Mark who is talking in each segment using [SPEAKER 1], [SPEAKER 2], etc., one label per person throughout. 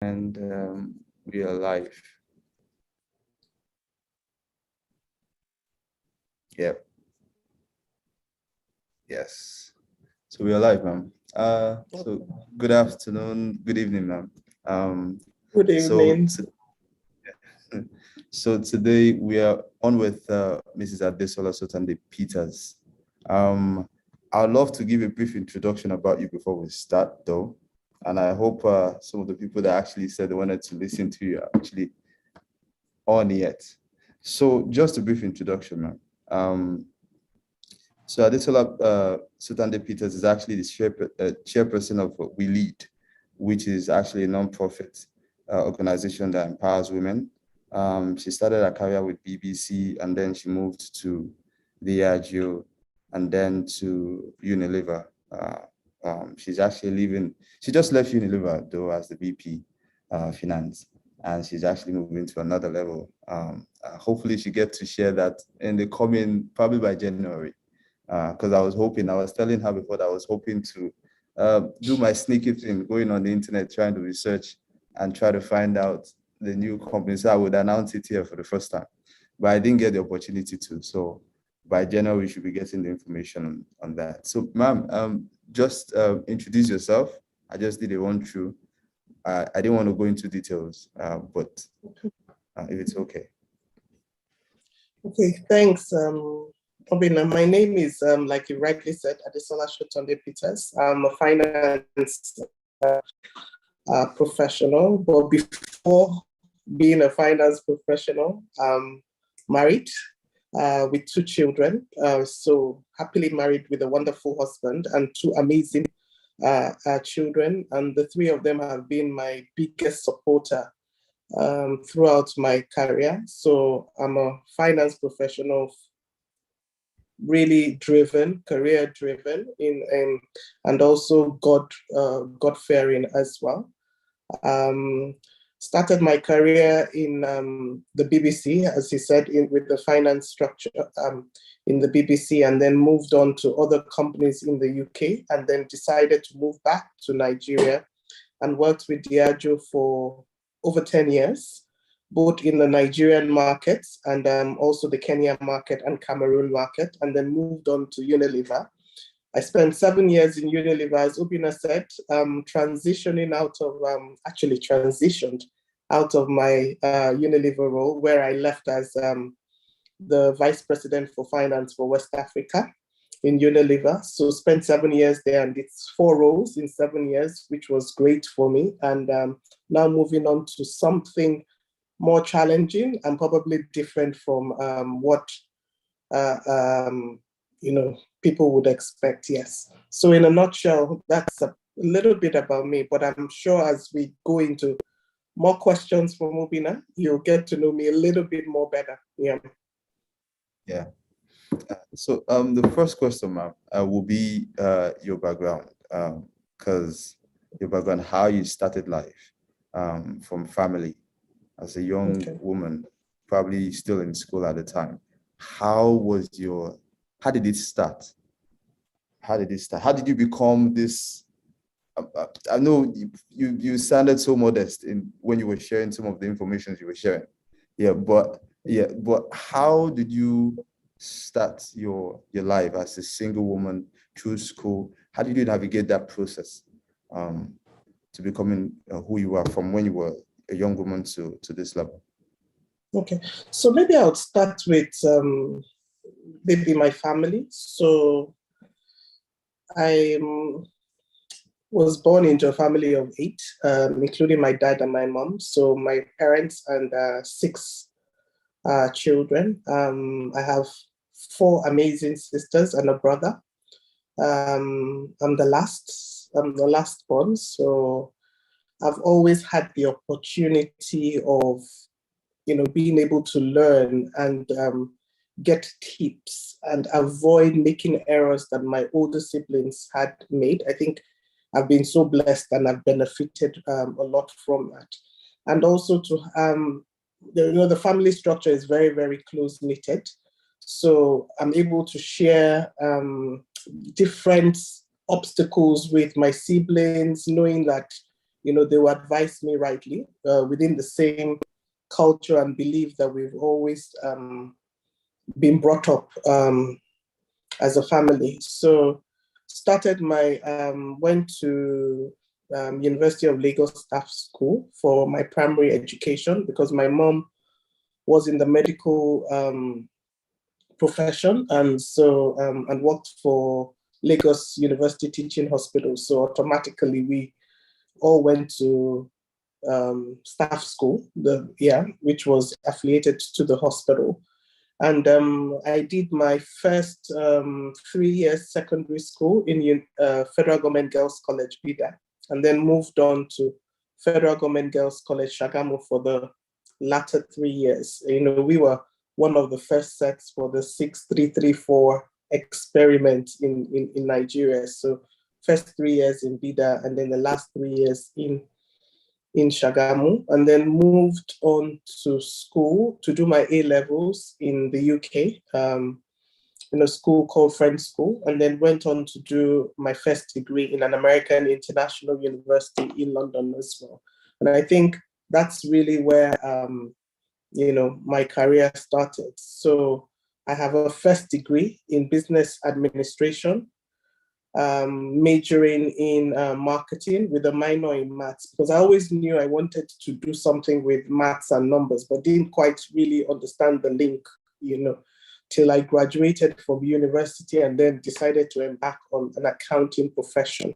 [SPEAKER 1] And we are live. Yep. Yes. So we are live, ma'am. So good afternoon, good evening, ma'am.
[SPEAKER 2] Good evening.
[SPEAKER 1] So today we are on with Mrs. Adesola Sotande-Peters. I'd love to give a brief introduction about you before we start, though. And I hope some of the people that actually said they wanted to listen to you are actually on yet. So just a brief introduction, ma'am. So Adesola Sotande-Peters is actually the chairperson of We Lead, which is actually a non-profit organization that empowers women. She started her career with BBC, and then she moved to Diageo, and then to Unilever. She's actually leaving. She just left Unilever though as the VP Finance, and she's actually moving to another level. Hopefully, she gets to share that in the coming, probably by January. Because I was telling her before that I was hoping to do my sneaky thing, going on the internet, trying to research and try to find out the new company. So I would announce it here for the first time, but I didn't get the opportunity to. So by January, we should be getting the information on that. So ma'am, just introduce yourself. I just did a run through. I didn't want to go into details, but if it's okay.
[SPEAKER 2] Okay, thanks. Obina, my name is, like you rightly said, Adesola Sotande-Peters. I'm a finance professional, but before being a finance professional, married with 2 children. So happily married with a wonderful husband and 2 amazing children. And the 3 of them have been my biggest supporter throughout my career. So I'm a finance professional, really driven, career driven, and also God-fearing as well. Started my career in the BBC, as he said, with the finance structure in the BBC, and then moved on to other companies in the UK, and then decided to move back to Nigeria and worked with Diageo for over 10 years, both in the Nigerian market and also the Kenya market and Cameroon market, and then moved on to Unilever. I spent 7 years in Unilever, as Ubina said, transitioned out of my Unilever role, where I left as the Vice President for Finance for West Africa in Unilever. So spent 7 years there, and it's 4 roles in 7 years, which was great for me. And now moving on to something more challenging and probably different from what people would expect. Yes. So in a nutshell, that's a little bit about me, but I'm sure as we go into more questions from Mubina, you'll get to know me a little bit more better. Yeah.
[SPEAKER 1] Yeah. So the first question, ma'am, will be your background, because your background, how you started life from family as a young woman, probably still in school at the time. How did it start? How did it start? How did you become this? I know you sounded so modest when you were sharing some of the information you were sharing. But how did you start your life as a single woman through school? How did you navigate that process to becoming who you are from when you were a young woman to this level?
[SPEAKER 2] Okay, so maybe I'll start with maybe my family. So I was born into a family of 8, including my dad and my mom. So my parents and 6 children. I have 4 amazing sisters and a brother. I'm the last born. So I've always had the opportunity of, being able to learn and get tips and avoid making errors that my older siblings had made. I think I've been so blessed and I've benefited a lot from that. And also the family structure is very, very close knitted. So I'm able to share different obstacles with my siblings, knowing that they will advise me rightly within the same culture and belief that we've always been brought up as a family. So went to University of Lagos Staff School for my primary education because my mom was in the medical profession and worked for Lagos University Teaching Hospital. So automatically we all went to staff school, which was affiliated to the hospital. And I did my first 3 years secondary school in Federal Government Girls College, Bida, and then moved on to Federal Government Girls College, Shagamu for the latter 3 years. We were one of the first sets for the 6334 experiment in Nigeria. So first 3 years in Bida, and then the last 3 years in Shagamu, and then moved on to school to do my A-levels in the UK, in a school called French School, and then went on to do my first degree in an American international university in London as well. And I think that's really where, my career started. So I have a first degree in business administration, majoring in marketing with a minor in maths, because I always knew I wanted to do something with maths and numbers, but didn't quite really understand the link, till I graduated from university and then decided to embark on an accounting profession.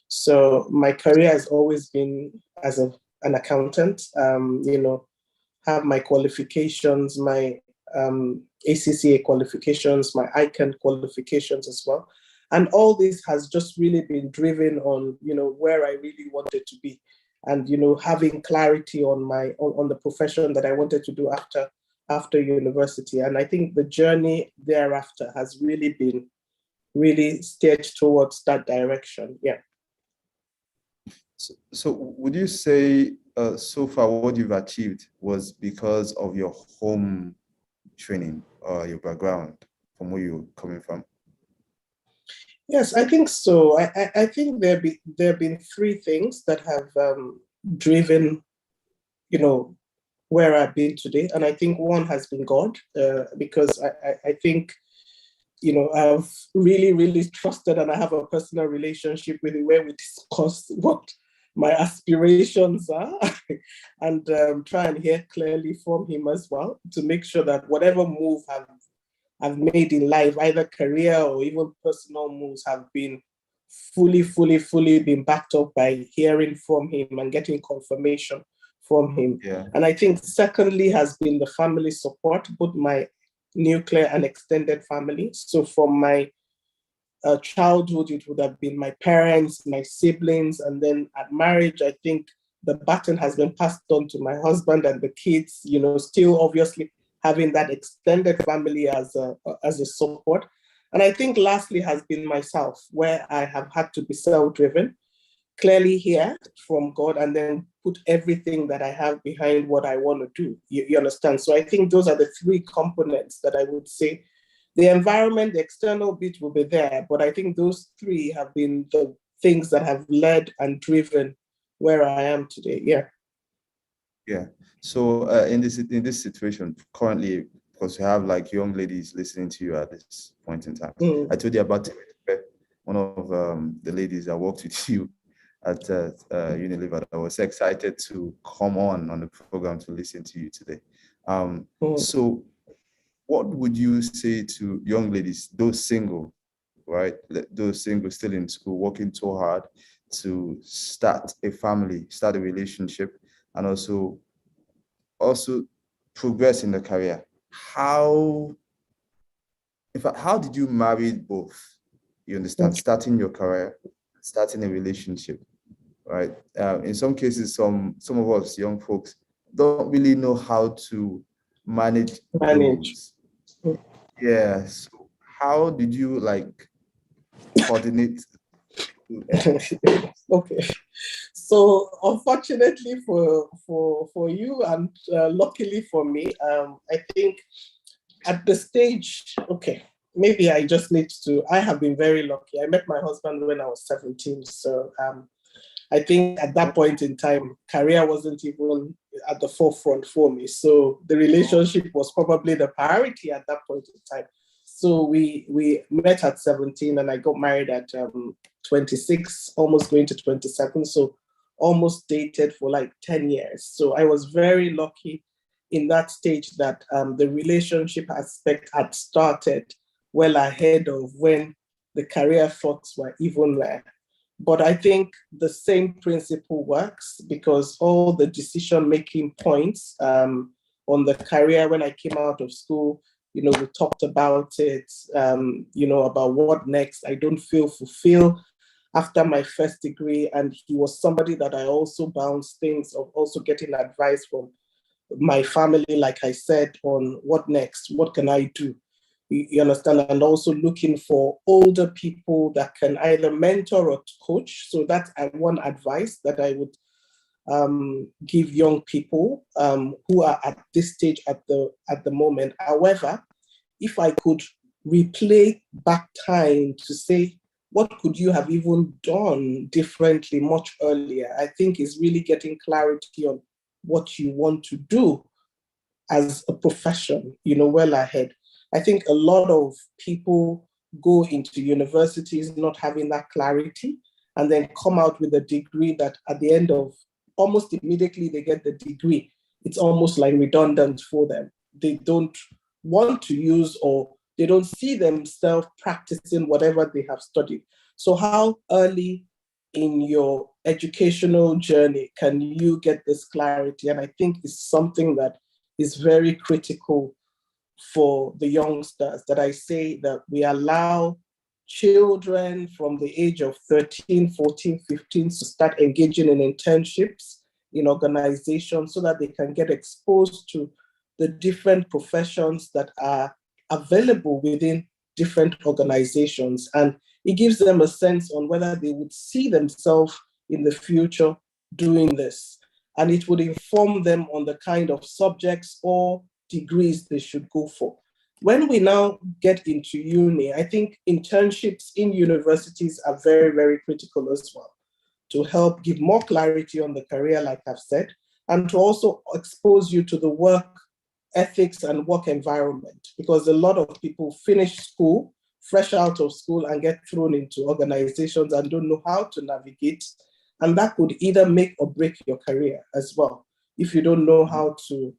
[SPEAKER 2] So my career has always been as an accountant, have my qualifications, my ACCA qualifications, my ICANN qualifications as well. And all this has just really been driven on, where I really wanted to be, and having clarity on the profession that I wanted to do after university. And I think the journey thereafter has really been steered towards that direction. Yeah.
[SPEAKER 1] So would you say so far what you've achieved was because of your home training or your background from where you're coming from?
[SPEAKER 2] Yes, I think so. I think there have been three things that have driven, where I've been today. And I think one has been God, because I think, I've really, really trusted, and I have a personal relationship with him where we discuss what my aspirations are and try and hear clearly from him as well, to make sure that whatever move I've made in life, either career or even personal moves, have been fully been backed up by hearing from him and getting confirmation from him.
[SPEAKER 1] Yeah.
[SPEAKER 2] And I think secondly has been the family support, both my nuclear and extended family. So from my childhood, it would have been my parents, my siblings, and then at marriage, I think the baton has been passed on to my husband and the kids, still obviously having that extended family as a support. And I think lastly has been myself, where I have had to be self-driven, clearly hear from God, and then put everything that I have behind what I want to do. You understand? So I think those are the three components that I would say. The environment, the external bit will be there, but I think those three have been the things that have led and driven where I am today. Yeah.
[SPEAKER 1] Yeah. So in this situation currently, because you have like young ladies listening to you at this point in time, I told you about one of the ladies that worked with you at Unilever. I was excited to come on the program to listen to you today. So what would you say to young ladies, those single, right? Those single still in school, working so hard to start a family, start a relationship, and also progress in the career. How did you marry both? You understand, starting your career, starting a relationship, right? In some cases, some of us young folks don't really know how to manage those. Yeah. So how did you coordinate?
[SPEAKER 2] Okay. So unfortunately for you and luckily for me, I think at the stage, okay, maybe I just need to, I have been very lucky. I met my husband when I was 17. So I think at that point in time, career wasn't even at the forefront for me. So the relationship was probably the priority at that point in time. So we met at 17 and I got married at 26, almost going to 27. So almost dated for like 10 years. So I was very lucky in that stage that the relationship aspect had started well ahead of when the career thoughts were even there. But I think the same principle works because all the decision-making points on the career when I came out of school, we talked about it, about what next. I don't feel fulfilled after my first degree. And he was somebody that I also bounced things of also getting advice from my family, like I said, on what next, what can I do? You understand? And also looking for older people that can either mentor or coach. So that's one advice that I would give young people who are at this stage at the moment. However, if I could replay back time to say, what could you have even done differently much earlier? I think is really getting clarity on what you want to do as a profession, well ahead. I think a lot of people go into universities not having that clarity and then come out with a degree that at the end of almost immediately they get the degree. It's almost like redundant for them. They don't want to use or they don't see themselves practicing whatever they have studied. So how early in your educational journey can you get this clarity? And I think it's something that is very critical for the youngsters, that I say that we allow children from the age of 13, 14, 15 to start engaging in internships in organizations so that they can get exposed to the different professions that are available within different organizations. And it gives them a sense on whether they would see themselves in the future doing this. And it would inform them on the kind of subjects or degrees they should go for. When we now get into uni, I think internships in universities are very, very critical as well to help give more clarity on the career, like I've said, and to also expose you to the work ethics and work environment, because a lot of people finish school, fresh out of school, and get thrown into organizations and don't know how to navigate. And that could either make or break your career as well. If you don't know how to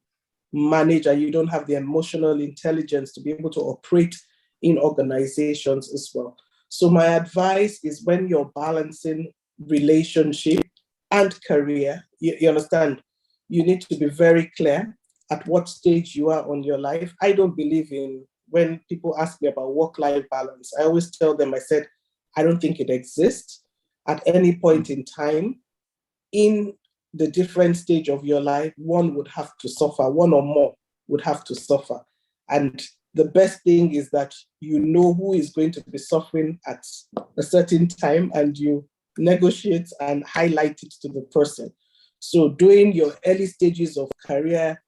[SPEAKER 2] manage and you don't have the emotional intelligence to be able to operate in organizations as well. So my advice is when you're balancing relationship and career, you understand, you need to be very clear at what stage you are on your life. I don't believe in, when people ask me about work-life balance, I always tell them, I said, I don't think it exists. At any point in time, in the different stage of your life, one would have to suffer, one or more would have to suffer. And the best thing is that you know who is going to be suffering at a certain time and you negotiate and highlight it to the person. So during your early stages of career,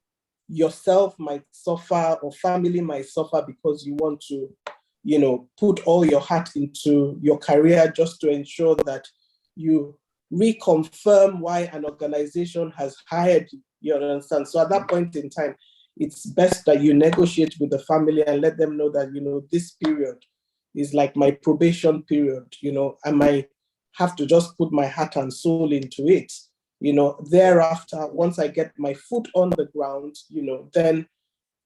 [SPEAKER 2] yourself might suffer or family might suffer because you want to, put all your heart into your career just to ensure that you reconfirm why an organization has hired you. You understand? So at that point in time, it's best that you negotiate with the family and let them know that, this period is like my probation period. I might have to just put my heart and soul into it. Thereafter, once I get my foot on the ground, then,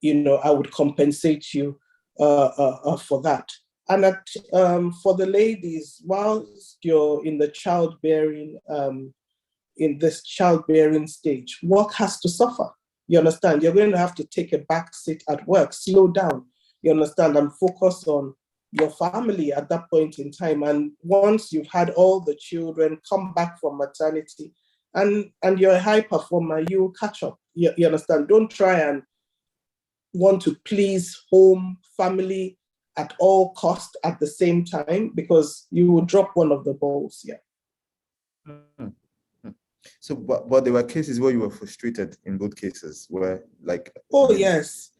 [SPEAKER 2] I would compensate you for that. And for the ladies, whilst you're in the childbearing, in this childbearing stage, work has to suffer. You understand? You're going to have to take a back seat at work, slow down, you understand, and focus on your family at that point in time. And once you've had all the children come back from maternity and you're a high performer, you catch up. You understand? Don't try and want to please home, family at all cost at the same time, because you will drop one of the balls. Yeah.
[SPEAKER 1] So, but there were cases where you were frustrated in both cases, where like.
[SPEAKER 2] Oh yes.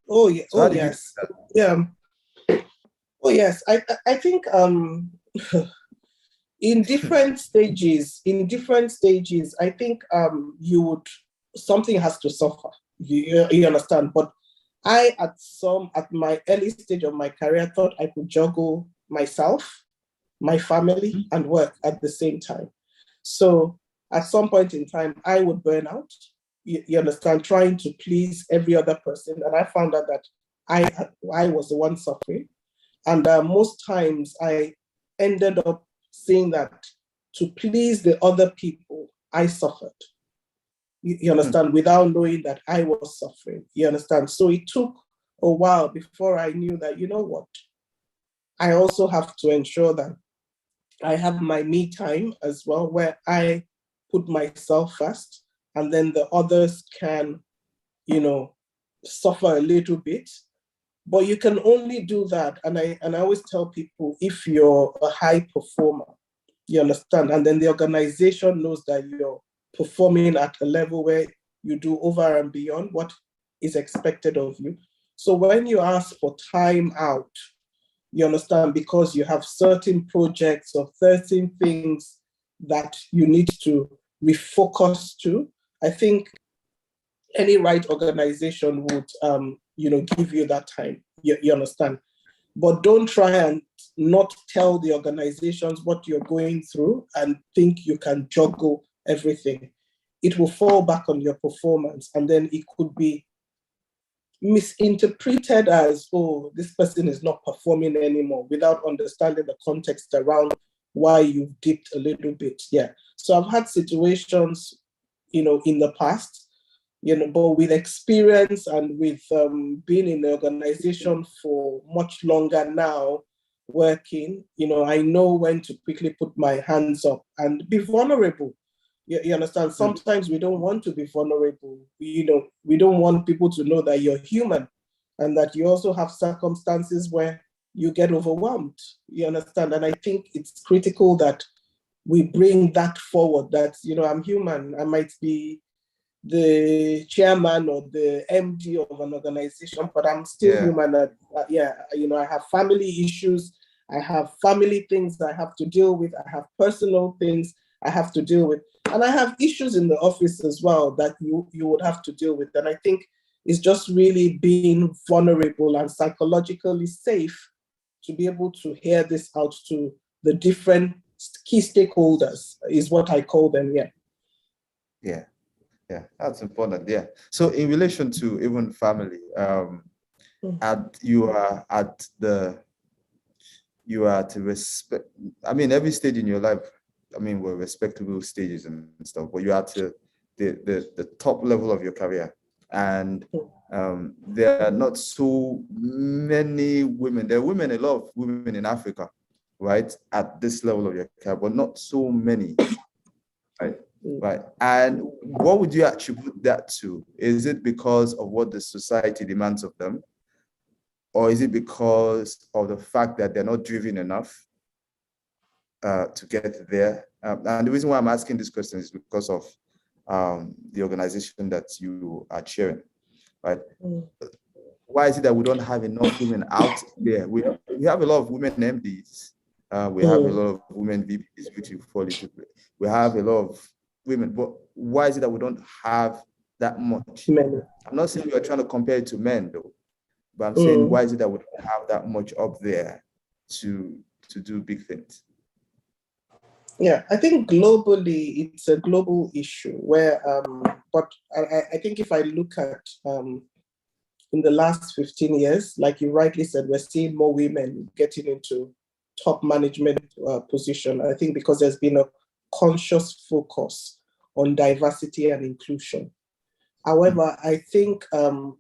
[SPEAKER 2] Oh yeah.
[SPEAKER 1] So
[SPEAKER 2] oh yes. Yeah. Oh yes. I think in different stages, I think something has to suffer. You understand? But at my early stage of my career, thought I could juggle myself, my family, and work at the same time. So at some point in time, I would burn out. You understand? Trying to please every other person, and I found out that I was the one suffering, and most times I ended up saying that to please the other people, I suffered. You understand? Without knowing that I was suffering. You understand? So it took a while before I knew that, you know what? I also have to ensure that I have my me time as well, where I put myself first, and then the others can, suffer a little bit. But you can only do that. And I always tell people, if you're a high performer, you understand, and then the organization knows that you're performing at a level where you do over and beyond what is expected of you. So when you ask for time out, you understand, because you have certain projects or certain things that you need to refocus to, I think any right organization would, give you that time. You understand? But don't try and not tell the organizations what you're going through and think you can juggle everything. It will fall back on your performance, and then it could be misinterpreted as, oh, this person is not performing anymore, without understanding the context around why you've dipped a little bit. Yeah. So I've had situations, in the past, but with experience and with being in the organization for much longer now, working, I know when to quickly put my hands up and be vulnerable. You understand? Sometimes we don't want to be vulnerable. We don't want people to know that you're human and that you also have circumstances where you get overwhelmed. You understand? And I think it's critical that we bring that forward, that, I'm human. I might be the chairman or the MD of an organization, but I'm still human. I have family issues. I have family things I have to deal with. I have personal things I have to deal with. And I have issues in the office as well that you would have to deal with. And I think it's just really being vulnerable and psychologically safe to be able to hear this out to the different key stakeholders, is what I call them.
[SPEAKER 1] Yeah, that's important. Yeah. So in relation to even family, you are at respect. I mean, every stage in your life, we're respectable stages and stuff, but you're at the top level of your career. And there are not so many women. There are a lot of women in Africa, right, at this level of your career, but not so many, right? Right. And what would you attribute that to? Is it because of what the society demands of them? Or is it because of the fact that they're not driven enough to get there? And the reason why I'm asking this question is because of the organization that you are chairing, right? Why is it that we don't have enough women out there? We have a lot of women MDs. We have a lot of women VPs, which you fall into. We have a lot of women, but why is it that we don't have that much? I'm not saying we're trying to compare it to men, though, but I'm saying, why is it that we don't have that much up there to do big things?
[SPEAKER 2] Yeah, I think globally, it's a global issue where, but I think if I look at in the last 15 years, like you rightly said, we're seeing more women getting into top management position. I think because there's been a conscious focus on diversity and inclusion. However, I think,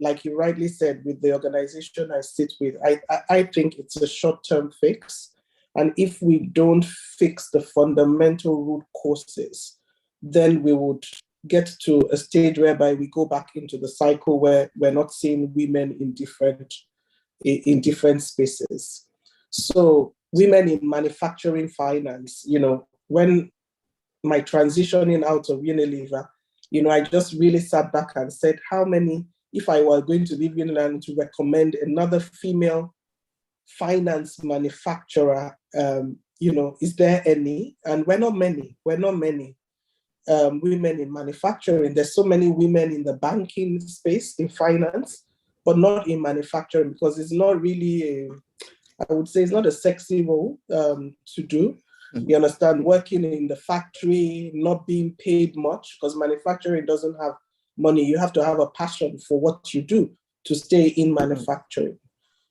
[SPEAKER 2] like you rightly said, with the organization I sit with, I think it's a short-term fix. And if we don't fix the fundamental root causes, then we would get to a stage whereby we go back into the cycle where we're not seeing women in different spaces. So women in manufacturing, finance, when my transitioning out of Unilever, I just really sat back and said, if I were going to leave Unilever to recommend another female finance manufacturer is there any? And we're not many. We're not many women in manufacturing. There's so many women in the banking space, in finance, but not in manufacturing, because it's not really I would say it's not a sexy role to do. You understand, working in the factory, not being paid much, because manufacturing doesn't have money. You have to have a passion for what you do to stay in manufacturing.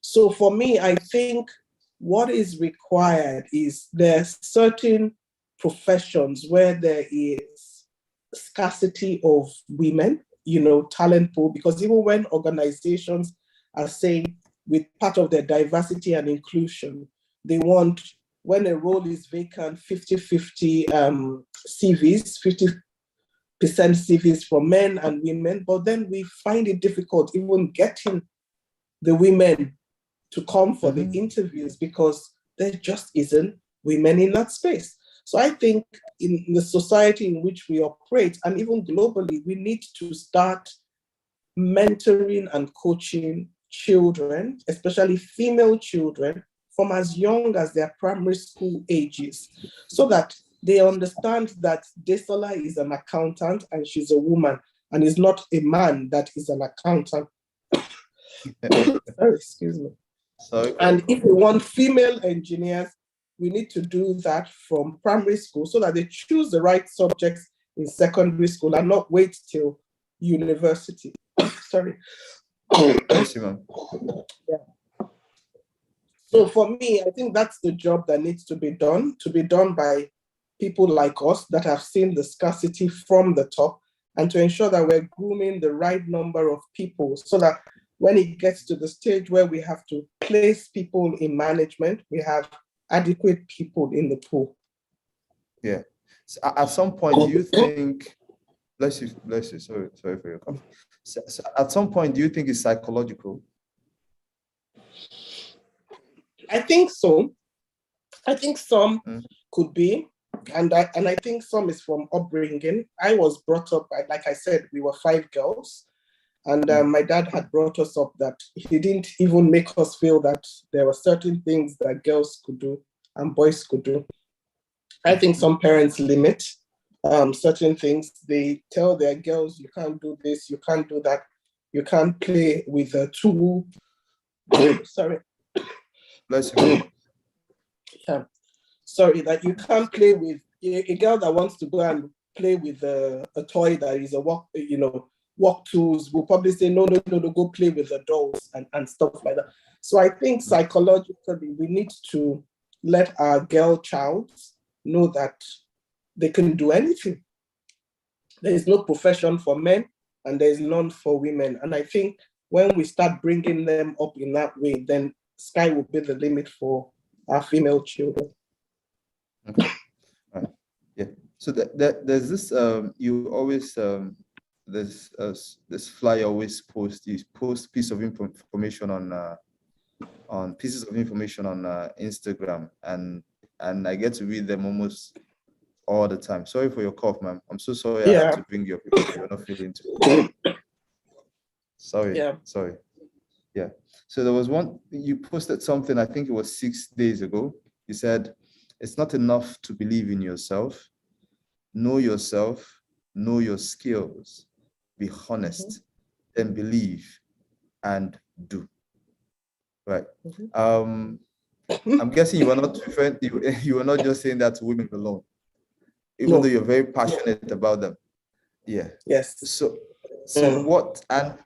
[SPEAKER 2] So for me, I think what is required is there's certain professions where there is scarcity of women, talent pool, because even when organizations are saying with part of their diversity and inclusion, they want, when a role is vacant, 50-50 CVs, 50% CVs for men and women, but then we find it difficult even getting the women to come for the interviews because there just isn't women in that space. So I think in the society in which we operate, and even globally, we need to start mentoring and coaching children, especially female children, from as young as their primary school ages, so that they understand that Adesola is an accountant and she's a woman, and is not a man that is an accountant. Sorry, excuse me.
[SPEAKER 1] Sorry.
[SPEAKER 2] And if we want female engineers, we need to do that from primary school so that they choose the right subjects in secondary school and not wait till university. Sorry.
[SPEAKER 1] Yes, ma'am.
[SPEAKER 2] Yeah. So for me, I think that's the job that needs to be done by people like us that have seen the scarcity from the top, and to ensure that we're grooming the right number of people so that when it gets to the stage where we have to place people in management, we have adequate people in the pool.
[SPEAKER 1] Yeah. So at some point, do you think, bless you, sorry for your cough. So at some point, do you think it's psychological?
[SPEAKER 2] I think so. I think some could be, and I think some is from upbringing. I was brought up, like I said, we were 5 girls. And my dad had brought us up that he didn't even make us feel that there were certain things that girls could do and boys could do. I think some parents limit certain things. They tell their girls, you can't do this, you can't do that, you can't play with a tool. Sorry.
[SPEAKER 1] Bless you.
[SPEAKER 2] Yeah. Sorry, that you can't play with a girl that wants to go and play with a toy that is a work tools will probably say, no, go play with the dolls and stuff like that. So I think psychologically, we need to let our girl child know that they can do anything. There is no profession for men and there is none for women. And I think when we start bringing them up in that way, then sky will be the limit for our female children.
[SPEAKER 1] Okay. Right. Yeah. So there's this, you always, this flyer always post piece of information on pieces of information on Instagram, and I get to read them almost all the time. Sorry for your cough, ma'am. I'm so sorry. I had to bring you up if you're not feeling too. Sorry. Yeah. So there was one, you posted something, I think it was 6 days ago. You said, it's not enough to believe in yourself. Know yourself, know your skills, be honest, then believe and do. Right. I'm guessing you were not referring, you were not just saying that to women alone, even though you're very passionate about them. Yeah.
[SPEAKER 2] Yes.
[SPEAKER 1] So what, so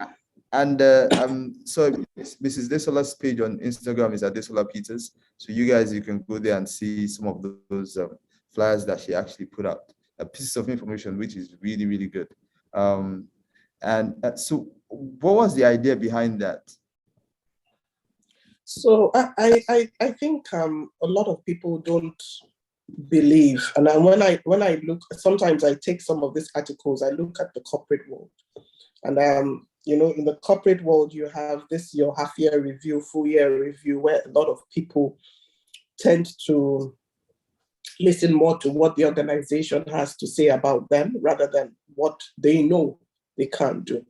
[SPEAKER 1] Mrs. Adesola's page on Instagram is Sotande-Peters. So you guys, you can go there and see some of those flyers that she actually put out, a piece of information which is really, really good. So what was the idea behind that?
[SPEAKER 2] So I think a lot of people don't believe, and when I look, sometimes I take some of these articles, I look at the corporate world, and in the corporate world you have this your half-year review, full-year review, where a lot of people tend to listen more to what the organization has to say about them rather than what they know they can't do.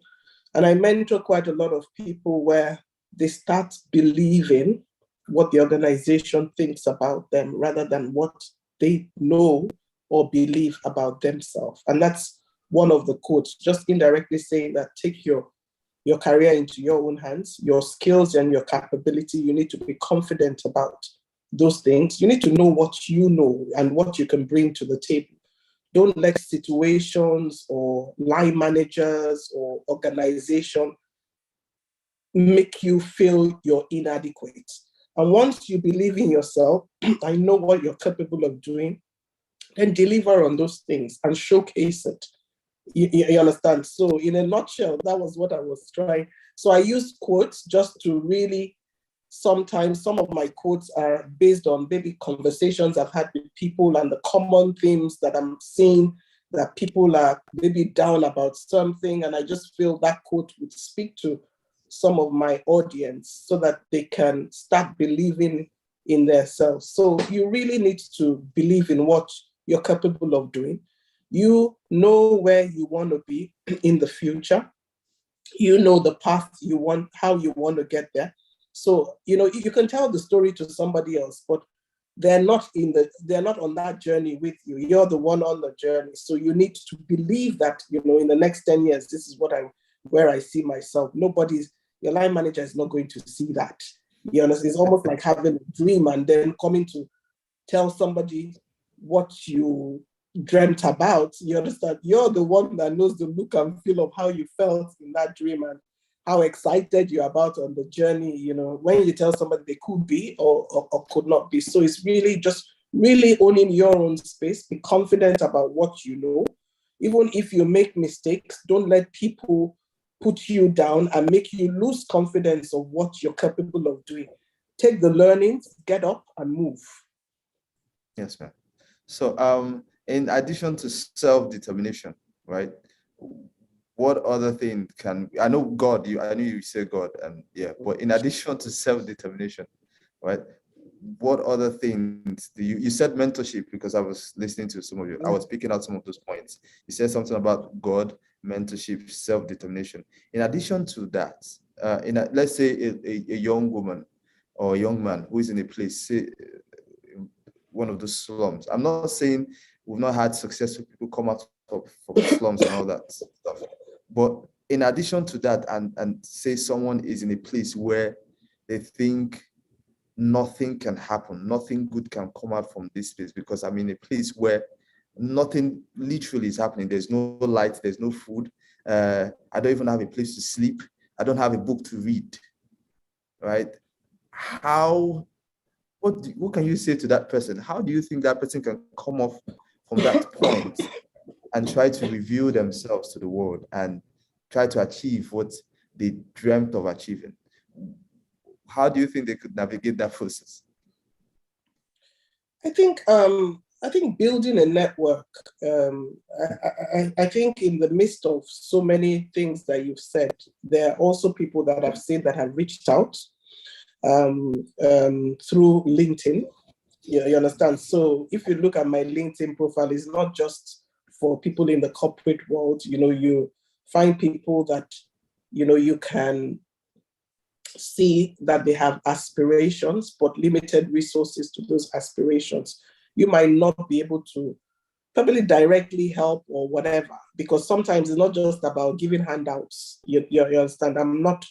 [SPEAKER 2] And I mentor quite a lot of people where they start believing what the organization thinks about them rather than what they know or believe about themselves. And that's one of the quotes, just indirectly saying that take your career into your own hands, your skills and your capability. You need to be confident about those things. You need to know what you know and what you can bring to the table. Don't let situations or line managers or organization make you feel you're inadequate. And once you believe in yourself, I know what you're capable of doing, then deliver on those things and showcase it. You understand? So in a nutshell, that was what I was trying. So I use quotes just to really, sometimes some of my quotes are based on maybe conversations I've had with people and the common themes that I'm seeing, that people are maybe down about something. And I just feel that quote would speak to some of my audience so that they can start believing in themselves. So you really need to believe in what you're capable of doing. You know where you want to be in the future. You know the path you want, how you want to get there. So, you can tell the story to somebody else, but they're not on that journey with you. You're the one on the journey. So you need to believe that, in the next 10 years, this is where I see myself. Your line manager is not going to see that. You understand? It's almost like having a dream and then coming to tell somebody what you dreamt about. You understand? You're the one that knows the look and feel of how you felt in that dream and how excited you're about on the journey, when you tell somebody they could be or could not be. So it's really just really owning your own space. Be confident about what you know. Even if you make mistakes, don't let people put you down and make you lose confidence of what you're capable of doing. Take the learnings, get up and move.
[SPEAKER 1] Yes, ma'am. So in addition to self-determination, right? What other thing I know God, I knew you say God, and yeah, but in addition to self-determination, right? What other things you said mentorship, because I was listening to some of you, I was picking out some of those points. You said something about God, mentorship, self-determination. In addition to that, let's say a young woman or a young man who is in a place, say one of those slums. I'm not saying we've not had successful people come out from slums and all that stuff, but in addition to that, and say someone is in a place where they think nothing can happen, nothing good can come out from this place, because I'm in a place where nothing literally is happening. There's no light, there's no food. I don't even have a place to sleep. I don't have a book to read, right? What can you say to that person? How do you think that person can come off from that point and try to reveal themselves to the world and try to achieve what they dreamt of achieving? How do you think they could navigate that process?
[SPEAKER 2] I think building a network. I think in the midst of so many things that you've said, there are also people that I've seen that have reached out through LinkedIn. You understand? So if you look at my LinkedIn profile, it's not just for people in the corporate world. You find people that, you can see that they have aspirations, but limited resources to those aspirations. You might not be able to probably directly help or whatever, because sometimes it's not just about giving handouts. You understand? I'm not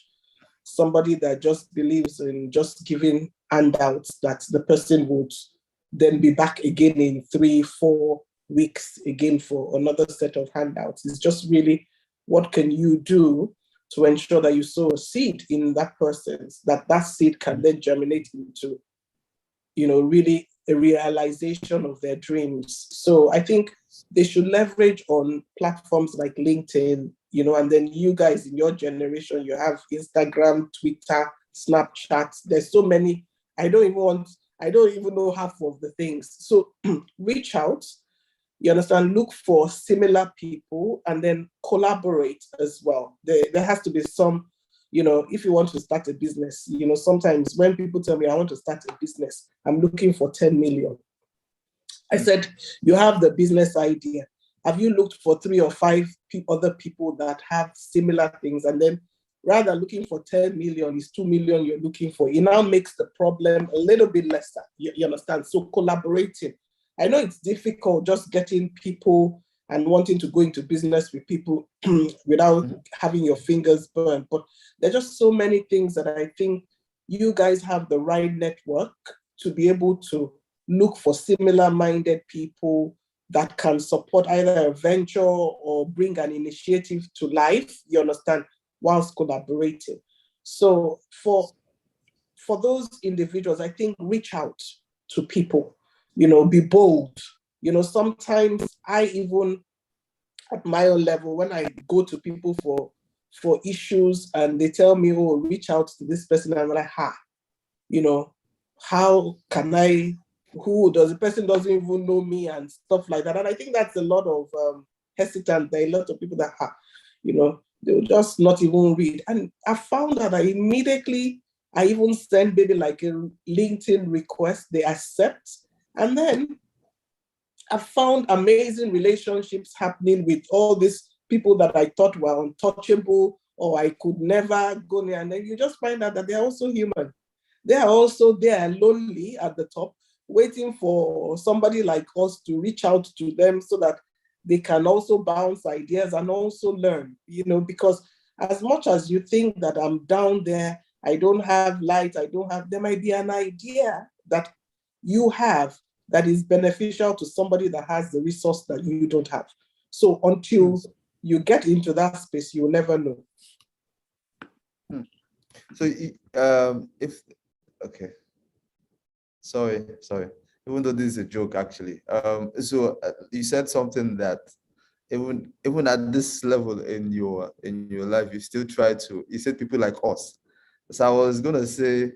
[SPEAKER 2] somebody that just believes in just giving handouts that the person would then be back again in 3-4 weeks again for another set of handouts. It's just really, what can you do to ensure that you sow a seed in that person's, that seed can then germinate into, really a realization of their dreams. So I think they should leverage on platforms like LinkedIn, and then you guys in your generation, you have Instagram, Twitter, Snapchat. There's so many. I don't even know half of the things. So reach out, you understand, look for similar people and then collaborate as well. There has to be some, if you want to start a business, sometimes when people tell me I want to start a business, I'm looking for 10 million. I said, you have the business idea. Have you looked for 3 or 5 other people that have similar things? And then rather than looking for 10 million, it's 2 million you're looking for. It now makes the problem a little bit lesser. You understand? So collaborating. I know it's difficult just getting people and wanting to go into business with people without having your fingers burned. But there's just so many things that I think you guys have the right network to be able to look for similar-minded people that can support either a venture or bring an initiative to life, you understand, whilst collaborating. So for those individuals, I think reach out to people, be bold. Sometimes I even, at my own level, when I go to people for issues and they tell me, oh, reach out to this person, I'm like, how can I, who does the person doesn't even know me and stuff like that. And I think that's a lot of hesitant. There are a lot of people that they'll just not even read. And I found that I even send maybe like a LinkedIn request, they accept. And then I found amazing relationships happening with all these people that I thought were untouchable or I could never go near. And then you just find out that they're also human. They are also there lonely at the top, waiting for somebody like us to reach out to them so that they can also bounce ideas and also learn, because as much as you think that I'm down there, I don't have light, there might be an idea that you have that is beneficial to somebody that has the resource that you don't have. So until you get into that space, you'll never know.
[SPEAKER 1] So okay. Sorry. Even though this is a joke, actually. So you said something that even at this level in your life, you still try to. You said people like us. So I was gonna say,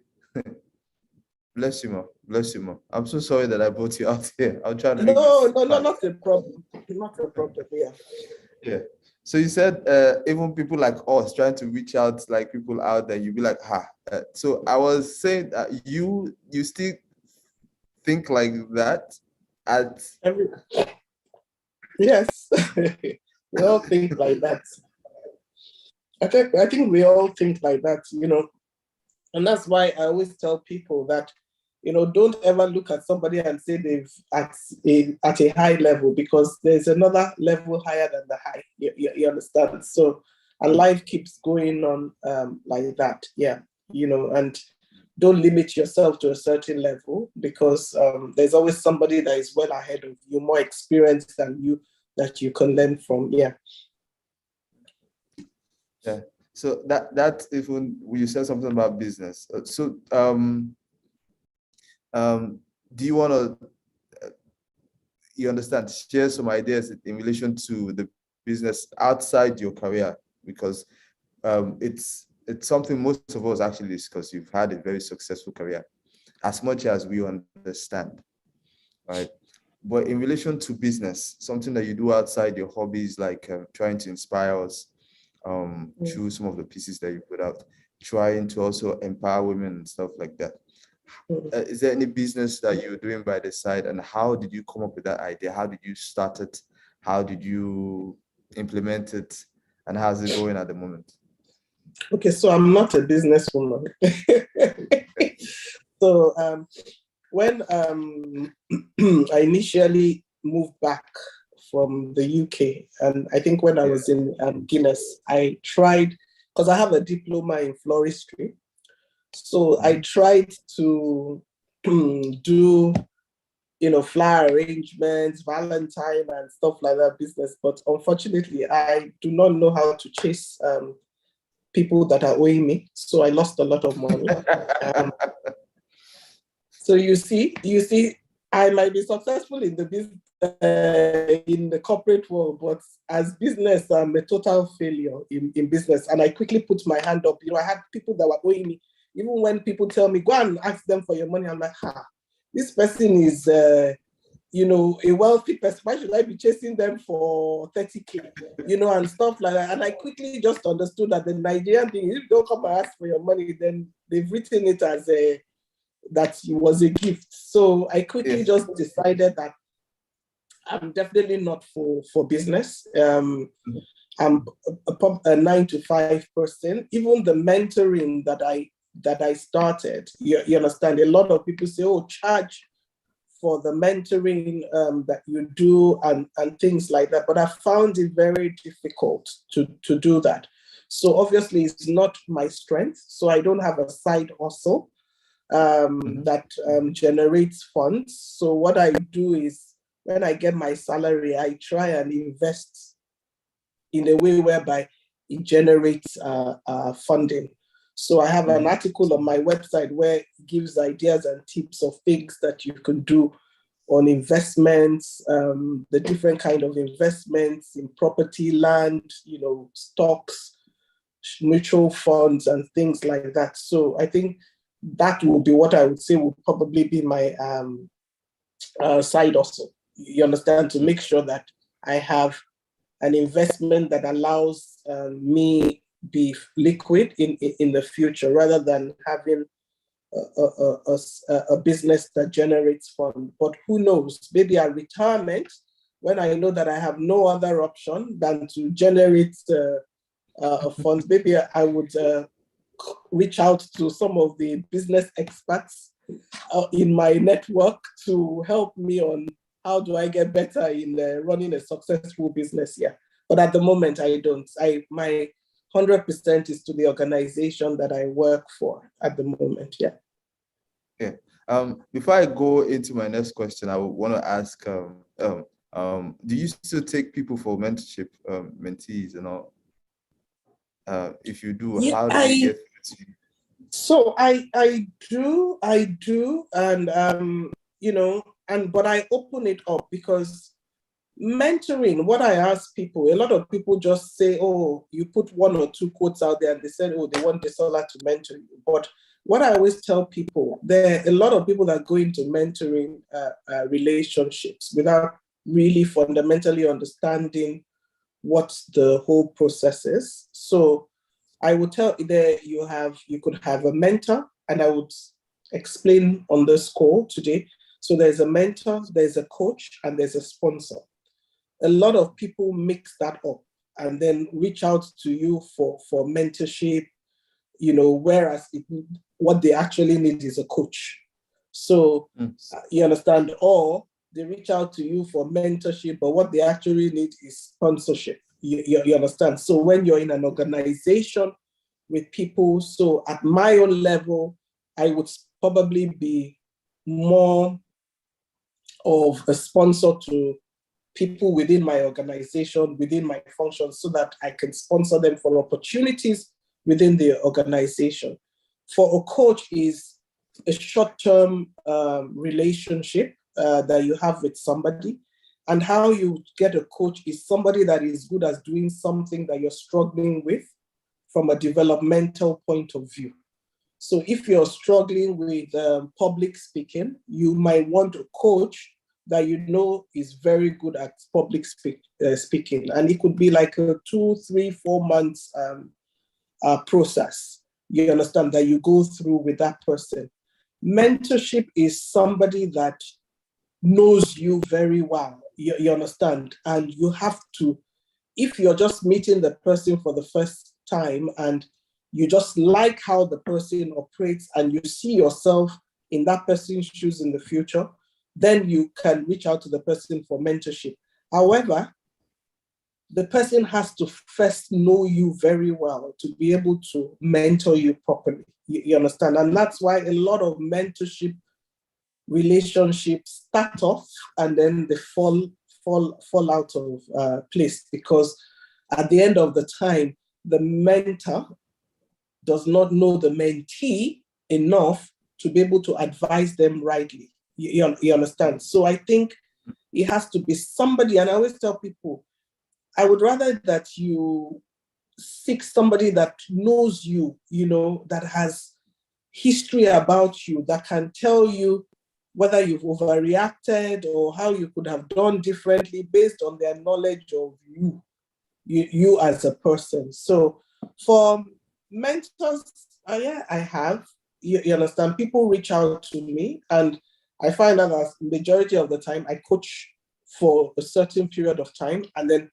[SPEAKER 1] bless you, ma. I'm so sorry that I brought you out here. I'll try to.
[SPEAKER 2] No, not a problem. Not a problem. Yeah.
[SPEAKER 1] Yeah. So you said even people like us trying to reach out, like people out there, you'd be like, so I was saying that you still think like that
[SPEAKER 2] yes. We all think like that. I think we all think like that, and that's why I always tell people that, don't ever look at somebody and say they've at a high level, because there's another level higher than the high. You understand? So, and life keeps going on like that. Yeah, and don't limit yourself to a certain level, because there's always somebody that is well ahead of you, more experienced than you, that you can learn from. Yeah.
[SPEAKER 1] Yeah. So that even when you said something about business, so do you want to, you understand, share some ideas in relation to the business outside your career? Because it's something most of us actually discuss. You've had a very successful career, as much as we understand, right? But in relation to business, something that you do outside your hobbies, like trying to inspire us through some of the pieces that you put out, trying to also empower women and stuff like that. Is there any business that you're doing by the side, and how did you come up with that idea? How did you start it? How did you implement it? And how's it going at the moment?
[SPEAKER 2] Okay, so I'm not a businesswoman. So when I initially moved back from the UK, and I think when I was in Guinness, I tried, because I have a diploma in floristry. So I tried to do, flower arrangements, Valentine and stuff like that business. But unfortunately, I do not know how to chase people that are owing me. So I lost a lot of money. So you see, I might be successful in the business, in the corporate world, but as business, I'm a total failure in business. And I quickly put my hand up. I had people that were owing me. Even when people tell me, go and ask them for your money, I'm like, this person is, a wealthy person. Why should I be chasing them for 30K, and stuff like that? And I quickly just understood that the Nigerian thing, if you don't come and ask for your money, then they've written it as that it was a gift. So I quickly just decided that I'm definitely not for business. I'm a 9 to 5 person. Even the mentoring that I started, you understand, a lot of people say, oh, charge for the mentoring that you do and things like that. But I found it very difficult to do that. So obviously it's not my strength. So I don't have a side hustle that generates funds. So what I do is when I get my salary, I try and invest in a way whereby it generates funding. So I have an article on my website where it gives ideas and tips of things that you can do on investments, the different kind of investments in property, land, stocks, mutual funds, and things like that. So I think that will be what I would say will probably be my side hustle. You understand, to make sure that I have an investment that allows me be liquid in the future, rather than having a business that generates fund. But who knows? Maybe at retirement, when I know that I have no other option than to generate funds, maybe I would reach out to some of the business experts in my network to help me on how do I get better in running a successful business. Yeah, but at the moment I don't. My 100% is to the organization that I work for at the moment. Yeah.
[SPEAKER 1] Yeah. Before I go into my next question, I want to ask, do you still take people for mentorship, mentees and all? If you do,
[SPEAKER 2] Yeah,
[SPEAKER 1] how do they get through to you?
[SPEAKER 2] So I do, and but I open it up because mentoring, what I ask people, a lot of people just say, oh, you put one or two quotes out there and they said, oh, they want Adesola to mentor you. But what I always tell people, there are a lot of people that go into mentoring relationships without really fundamentally understanding what the whole process is. So I would tell there you could have a mentor, and I would explain on this call today. So there's a mentor, there's a coach, and there's a sponsor. A lot of people mix that up and then reach out to you for mentorship, whereas what they actually need is a coach. So you understand, or they reach out to you for mentorship, but what they actually need is sponsorship. You understand? So when you're in an organization with people, so at my own level, I would probably be more of a sponsor to people within my organization, within my function, so that I can sponsor them for opportunities within the organization. For a coach is a short-term relationship that you have with somebody. And how you get a coach is somebody that is good at doing something that you're struggling with from a developmental point of view. So if you're struggling with public speaking, you might want a coach that is very good at public speaking. And it could be like a 2, 3, 4 months process, you understand, that you go through with that person. Mentorship is somebody that knows you very well, you understand, and you have to, if you're just meeting the person for the first time and you just like how the person operates and you see yourself in that person's shoes in the future, then you can reach out to the person for mentorship. However, the person has to first know you very well to be able to mentor you properly. You understand? And that's why a lot of mentorship relationships start off and then they fall out of place, because at the end of the time, the mentor does not know the mentee enough to be able to advise them rightly. You understand? So I think it has to be somebody, and I always tell people, I would rather that you seek somebody that knows you, that has history about you, that can tell you whether you've overreacted or how you could have done differently based on their knowledge of you as a person. So for mentors, yeah, I have. You understand? People reach out to me, and I find out that majority of the time I coach for a certain period of time, and then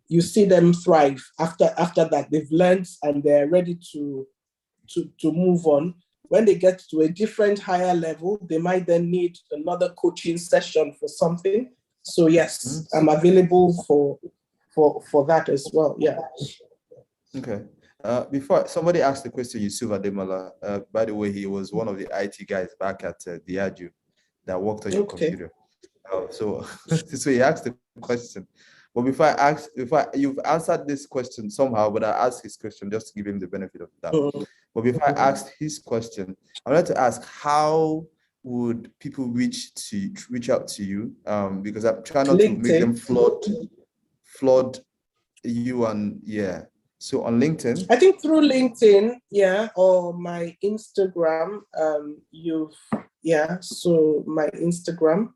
[SPEAKER 2] you see them thrive after that. They've learned and they're ready to move on. When they get to a different higher level, they might then need another coaching session for something. So yes, I'm available for that as well. Yeah.
[SPEAKER 1] Okay. Before somebody asked the question, Yusuf Ademola, by the way, he was one of the IT guys back at Diageo that worked on your computer. So he asked the question. But you've answered this question somehow, but I asked his question just to give him the benefit of that. But before I asked his question, I wanted to ask, how would people reach out to you? Because I'm trying not to make them flood you, and yeah. So on LinkedIn,
[SPEAKER 2] I think through LinkedIn, or my Instagram. So my Instagram,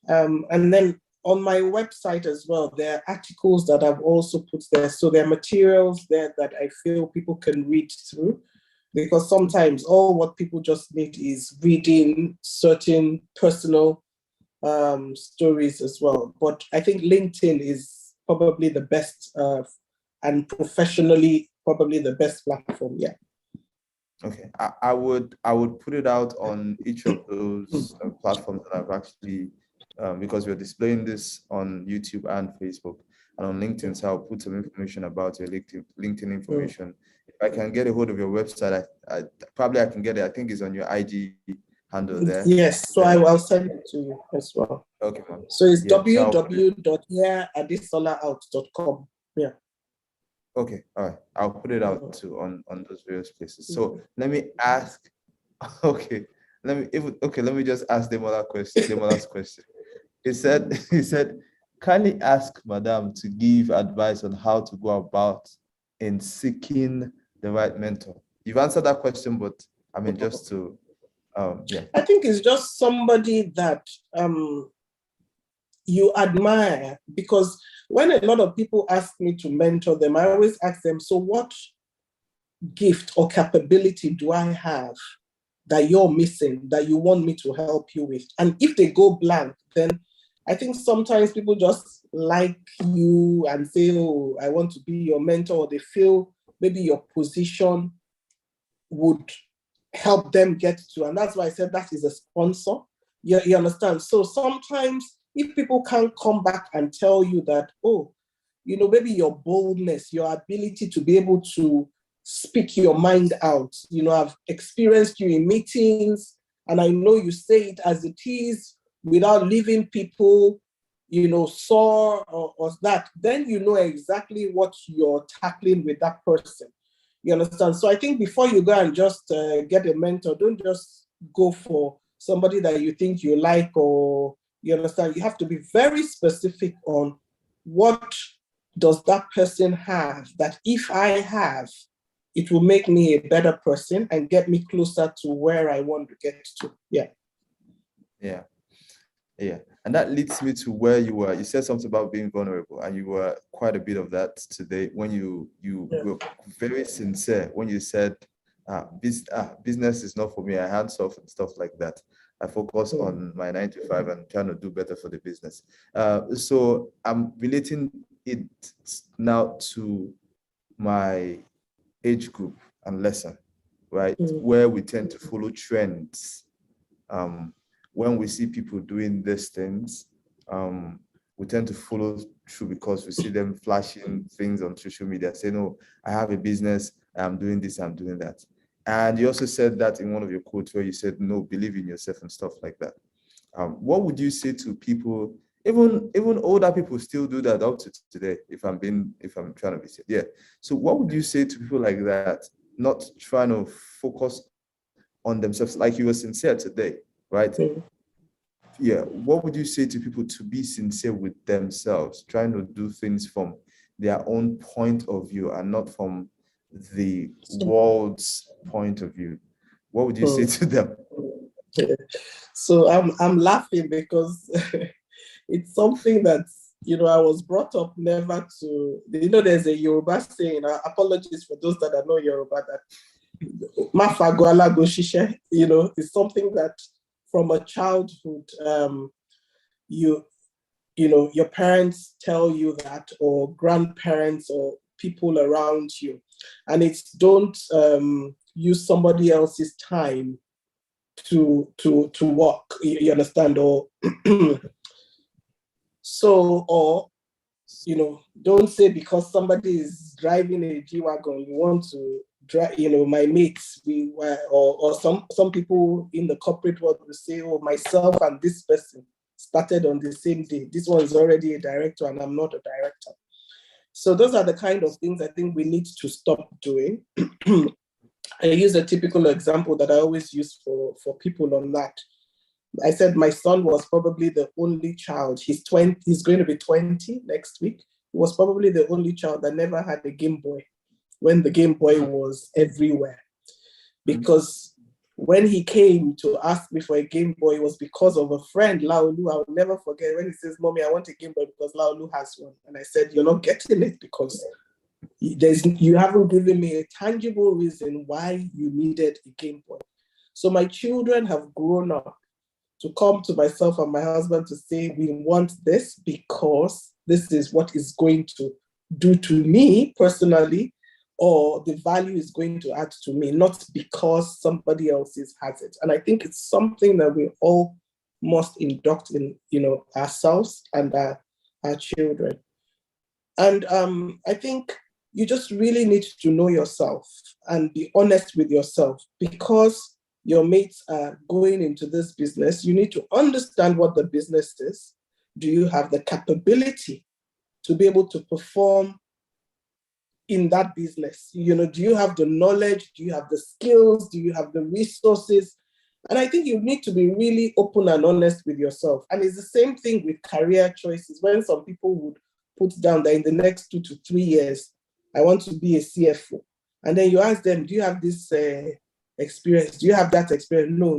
[SPEAKER 2] and then on my website as well, there are articles that I've also put there. So there are materials there that I feel people can read through, because sometimes all what people just need is reading certain personal stories as well. But I think LinkedIn is probably the best, and professionally probably the best platform. Yeah.
[SPEAKER 1] Okay, I would put it out on each of those platforms that I've actually, because we're displaying this on YouTube and Facebook and on LinkedIn. So I'll put some information about your LinkedIn information. If I can get a hold of your website, I can get it. I think it's on your IG handle there.
[SPEAKER 2] Yes, so I'll send it to you as well.
[SPEAKER 1] Okay, man.
[SPEAKER 2] So it's www.hereadesolaout.com. Yeah.
[SPEAKER 1] Okay, all right. I'll put it out on those various places. So let me ask. Okay, let me just ask Demola's question. He said, kindly ask Madam to give advice on how to go about in seeking the right mentor. You've answered that question, but I mean, just to yeah.
[SPEAKER 2] I think it's just somebody that you admire, because when a lot of people ask me to mentor them, I always ask them, so what gift or capability do I have that you're missing, that you want me to help you with? And if they go blank, then I think sometimes people just like you and say, oh, I want to be your mentor, or they feel maybe your position would help them get to. And that's why I said that is a sponsor. You understand? So sometimes if people can't come back and tell you that, oh, maybe your boldness, your ability to be able to speak your mind out, I've experienced you in meetings and I know you say it as it is without leaving people, sore or that, then you know exactly what you're tackling with that person. You understand? So I think before you go and just get a mentor, don't just go for somebody that you think you like, or you understand. You have to be very specific on what does that person have that if I have, it will make me a better person and get me closer to where I want to get to. Yeah.
[SPEAKER 1] Yeah. Yeah. And that leads me to where you were. You said something about being vulnerable, and you were quite a bit of that today when you were very sincere when you said, business is not for me. I hands off and stuff like that. I focus on my 9 to 5 and trying to do better for the business. So I'm relating it now to my age group and lesson, right? Where we tend to follow trends. When we see people doing these things, we tend to follow through because we see them flashing things on social media, saying, "Oh, I have a business, I'm doing this, I'm doing that." And you also said that in one of your quotes where you said, "No, believe in yourself," and stuff like that. What would you say to people? Even older people still do that up to today. If I'm trying to be said, yeah. So what would you say to people like that, not trying to focus on themselves, like you were sincere today, right? Yeah. What would you say to people to be sincere with themselves, trying to do things from their own point of view and not from the world's point of view? What would you say to them?
[SPEAKER 2] So I'm laughing because it's something that I was brought up never to. There's a Yoruba saying. Apologies for those that are not Yoruba. That "Mafagoala go shishe," is something that from a childhood, your parents tell you that, or grandparents or people around you. And it's don't use somebody else's time to work, you understand? Or so, or don't say because somebody is driving a G-Wagon, you want to drive, my mates, or some people in the corporate world will say, oh, myself and this person started on the same day. This one is already a director and I'm not a director. So those are the kind of things I think we need to stop doing. I use a typical example that I always use for people on that. I said my son was probably the only child. He's going to be 20 next week. He was probably the only child that never had a Game Boy when the Game Boy was everywhere. Because when he came to ask me for a Game Boy, it was because of a friend, Laolu. I will never forget when he says, Mommy, I want a Game Boy because Laolu has one. And I said, you're not getting it because you haven't given me a tangible reason why you needed a Game Boy. So my children have grown up to come to myself and my husband to say, we want this because this is what is going to do to me personally, or the value is going to add to me, not because somebody else has it. And I think it's something that we all must induct in, ourselves and our children. And I think you just really need to know yourself and be honest with yourself, because your mates are going into this business. You need to understand what the business is. Do you have the capability to be able to perform in that business? Do you have the knowledge? Do you have the skills? Do you have the resources? And I think you need to be really open and honest with yourself. And it's the same thing with career choices. When some people would put down that in the next 2 to 3 years, I want to be a CFO. And then you ask them, do you have this experience? Do you have that experience? No.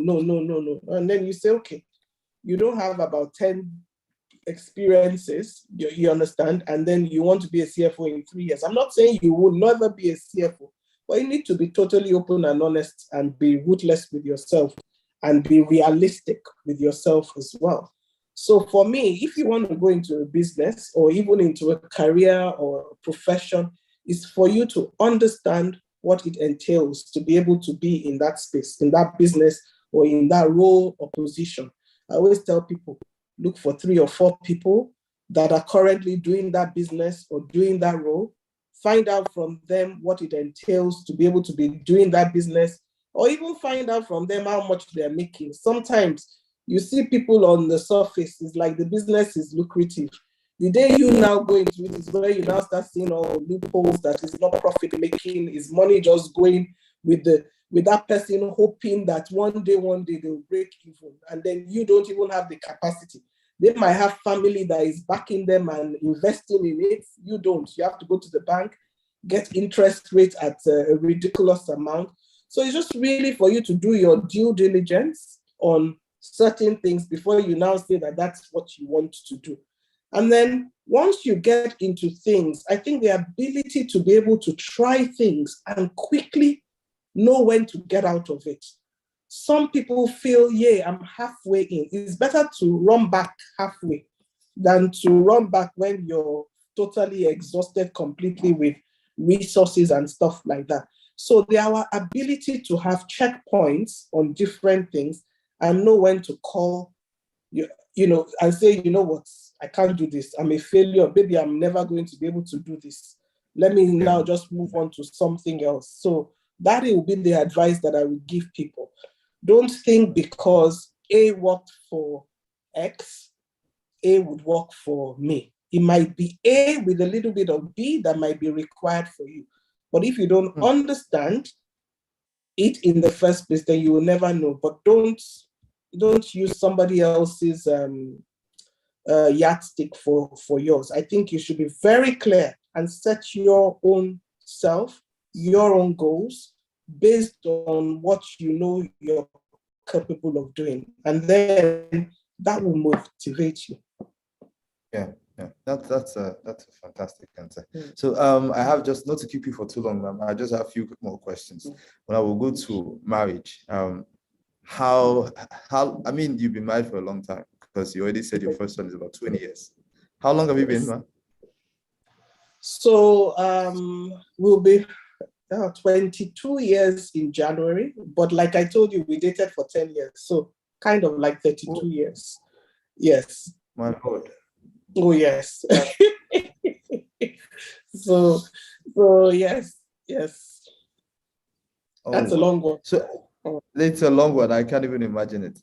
[SPEAKER 2] And then you say, okay, you don't have about 10 experiences, you understand? And then you want to be a CFO in 3 years. I'm not saying you will never be a CFO, but you need to be totally open and honest and be ruthless with yourself and be realistic with yourself as well. So for me, if you want to go into a business or even into a career or a profession, is for you to understand what it entails to be able to be in that space, in that business, or in that role or position. I always tell people, look for 3 or 4 people that are currently doing that business or doing that role. Find out from them what it entails to be able to be doing that business, or even find out from them how much they're making. Sometimes you see people on the surface, it's like the business is lucrative. The day you now go into it is where you now start seeing all loopholes that is not profit making, is money just going with that person hoping that one day they'll break even. And then you don't even have the capacity. They might have family that is backing them and investing in it. You don't. You have to go to the bank, get interest rates at a ridiculous amount. So it's just really for you to do your due diligence on certain things before you now say that that's what you want to do. And then once you get into things, I think the ability to be able to try things and quickly know when to get out of it. Some people feel, yeah, I'm halfway in. It's better to run back halfway than to run back when you're totally exhausted completely with resources and stuff like that. So our ability to have checkpoints on different things and know when to call, and say, you know what, I can't do this. I'm a failure. Maybe I'm never going to be able to do this. Let me now just move on to something else. So that will be the advice that I would give people. Don't think because A worked for X, A would work for me. It might be A with a little bit of B that might be required for you. But if you don't understand it in the first place, then you will never know. But don't use somebody else's yardstick for yours. I think you should be very clear and set your own self, your own goals based on what you know you're capable of doing. And then that will motivate you.
[SPEAKER 1] Yeah. That's a fantastic answer. So I have, just not to keep you for too long, I just have a few more questions. When I will go to marriage, how I mean, you've been married for a long time, because you already said your first one is about 20 years. How long have you been, man?
[SPEAKER 2] So we'll be 22 years in January, but like I told you, we dated for 10 years, so kind of like 32 years. Yes.
[SPEAKER 1] My God.
[SPEAKER 2] Oh, yes. so yes. That's a long one.
[SPEAKER 1] So it's a long one. I can't even imagine it.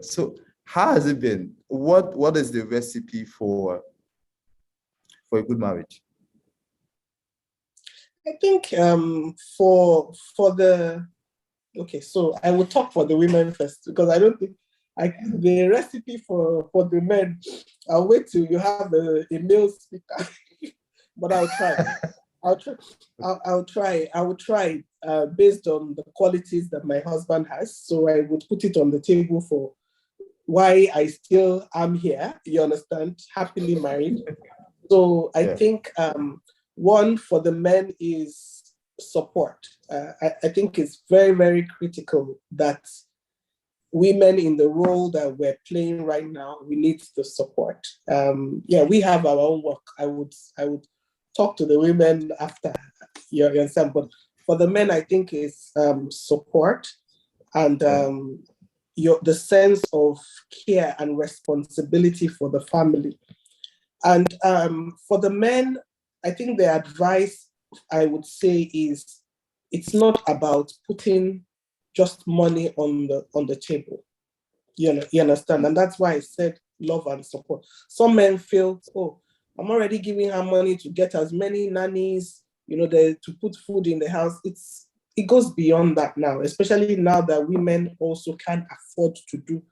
[SPEAKER 1] So how has it been? What is the recipe for a good marriage?
[SPEAKER 2] I think for the so I will talk for the women first, because I don't think the recipe for the men, I'll wait till you have a male speaker. But I'll try. I will try based on the qualities that my husband has. So I would put it on the table for why I still am here. You understand? Happily married. So I think one for the men is support. I think it's very, very critical that women in the role that we're playing right now, we need the support. We have our own work. I would talk to the women after, you understand, but for the men, I think it's support and the sense of care and responsibility for the family. And for the men, I think the advice I would say is it's not about putting just money on the table. You understand? And that's why I said love and support. Some men feel, oh, I'm already giving her money to get as many nannies, to put food in the house. It goes beyond that now, especially now that women also can't afford to do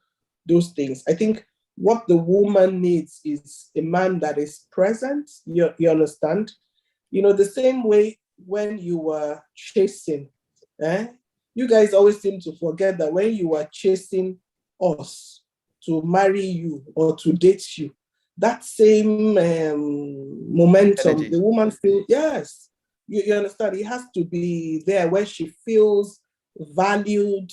[SPEAKER 2] those things. I think what the woman needs is a man that is present. You understand? The same way when you were chasing, you guys always seem to forget that when you were chasing us to marry you or to date you, that same momentum,
[SPEAKER 1] Energy.
[SPEAKER 2] the woman feels, yes, you understand? It has to be there where she feels valued.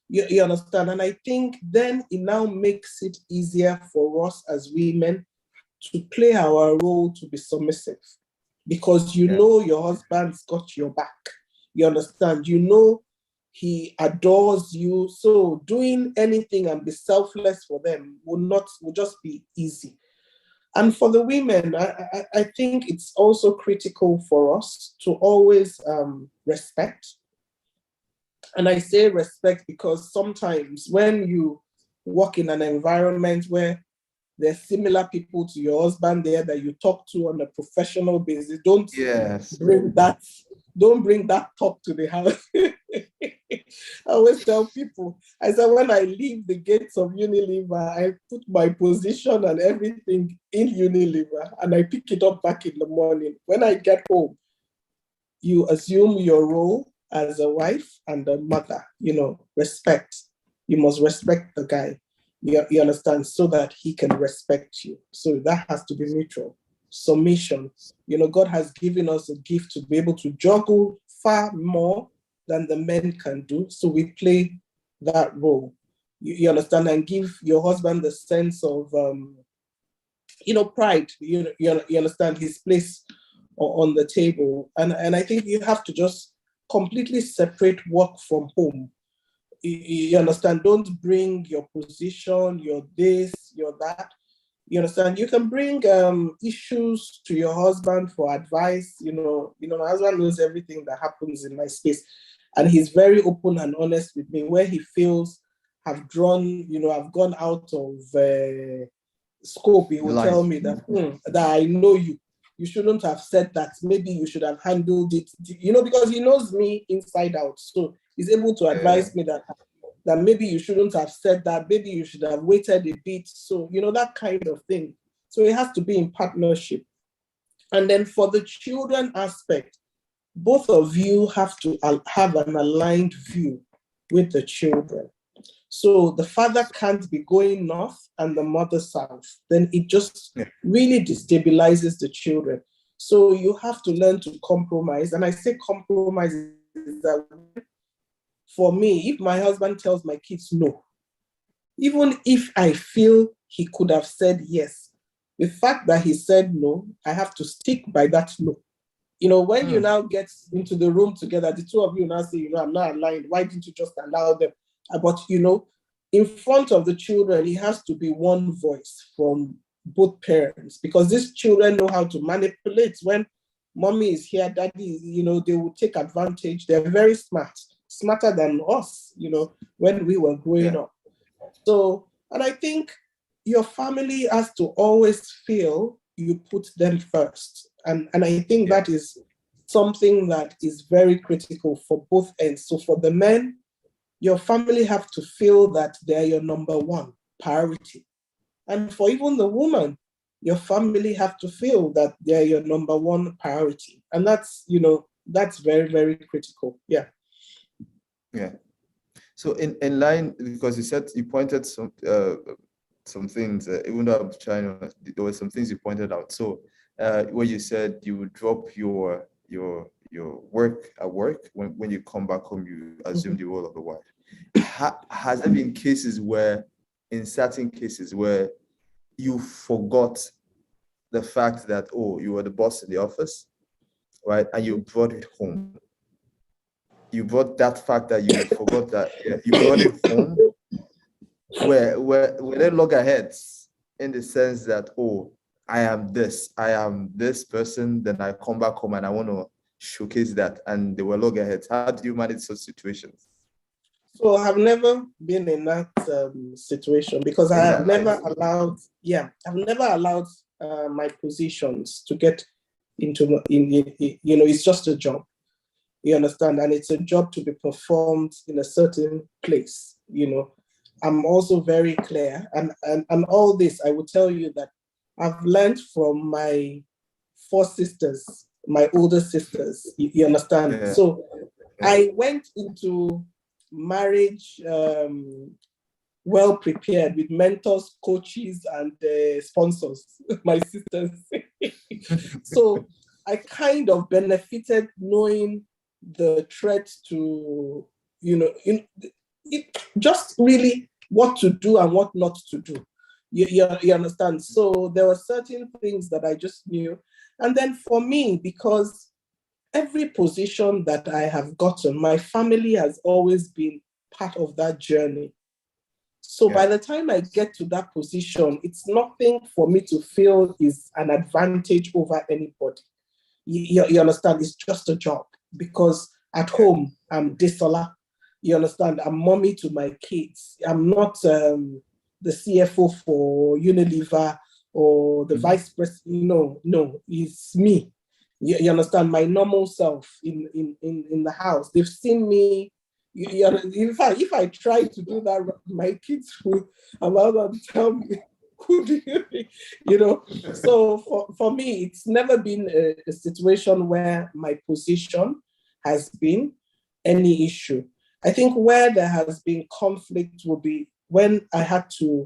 [SPEAKER 2] You understand? And I think then it now makes it easier for us as women to play our role to be submissive, because know your husband's got your back. You understand? He adores you. So doing anything and be selfless for them will just be easy. And for the women, I think it's also critical for us to always respect. And I say respect because sometimes when you work in an environment where there's similar people to your husband there that you talk to on a professional basis, don't bring that talk to the house. I always tell people, I said, when I leave the gates of Unilever, I put my position and everything in Unilever and I pick it up back in the morning. When I get home, you assume your role as a wife and a mother, respect. You must respect the guy. You understand? So that he can respect you. So that has to be mutual. Submission. God has given us a gift to be able to juggle far more than the men can do. So we play that role. You understand? And give your husband the sense of, pride. You understand his place on the table. And I think you have to just completely separate work from home. You understand? Don't bring your position, your this, your that. You understand? You can bring issues to your husband for advice. My husband knows everything that happens in my space. And he's very open and honest with me where he feels I've gone out of scope. He will tell me that I know you. You shouldn't have said that. Maybe you should have handled it, because he knows me inside out. So he's able to advise me that maybe you shouldn't have said that. Maybe you should have waited a bit. So, that kind of thing. So it has to be in partnership. And then for the children aspect, both of you have to have an aligned view with the children. So the father can't be going north and the mother south. Then it just really destabilizes the children. So you have to learn to compromise. And I say compromise is that for me, if my husband tells my kids no, even if I feel he could have said yes, The fact that he said no, I have to stick by that no. When you now get into the room together, the two of you now say, I'm not aligned. Why didn't you just allow them? But, in front of the children, it has to be one voice from both parents, because these children know how to manipulate. When mommy is here, daddy, they will take advantage. They're very smart, smarter than us, when we were growing up. So, and I think your family has to always feel you put them first. And I think that is something that is very critical for both ends. So for the men, your family have to feel that they're your number one priority. And for even the woman, your family have to feel that they're your number one priority. And that's, that's very, very critical. Yeah.
[SPEAKER 1] Yeah. So in line, because you pointed some things, even though I'm trying to, there were some things you pointed out. So where you said you would drop your work at work, when you come back home, you assume the role of the wife. Has there been in certain cases where you forgot the fact that, you were the boss in the office, right? And you brought it home. You brought that fact that you forgot that you brought it home, where they loggerheads, in the sense that, I am this person, then I come back home and I want to showcase that, and they were loggerheads. How do you manage such situations?
[SPEAKER 2] So I've never been in that situation, because I've never allowed my positions to get into, it's just a job. You understand? And it's a job to be performed in a certain place. I'm also very clear. And all this, I will tell you that I've learned from my 4 sisters, my older sisters. You understand? Yeah. So I went into marriage well prepared, with mentors, coaches, and sponsors, my sisters. So I kind of benefited knowing the threat to, just really what to do and what not to do. You understand? So there were certain things that I just knew. And then for me, because every position that I have gotten, my family has always been part of that journey. So by the time I get to that position, it's nothing for me to feel is an advantage over anybody. You understand? It's just a job, because at home, I'm Adesola. You understand? I'm mommy to my kids. I'm not the CFO for Unilever or the vice president. No, it's me. You understand? My normal self in the house. They've seen me. In fact, if I try to do that, my kids will about to tell me, who do you think? So for me, it's never been a situation where my position has been any issue. I think where there has been conflict will be when I had to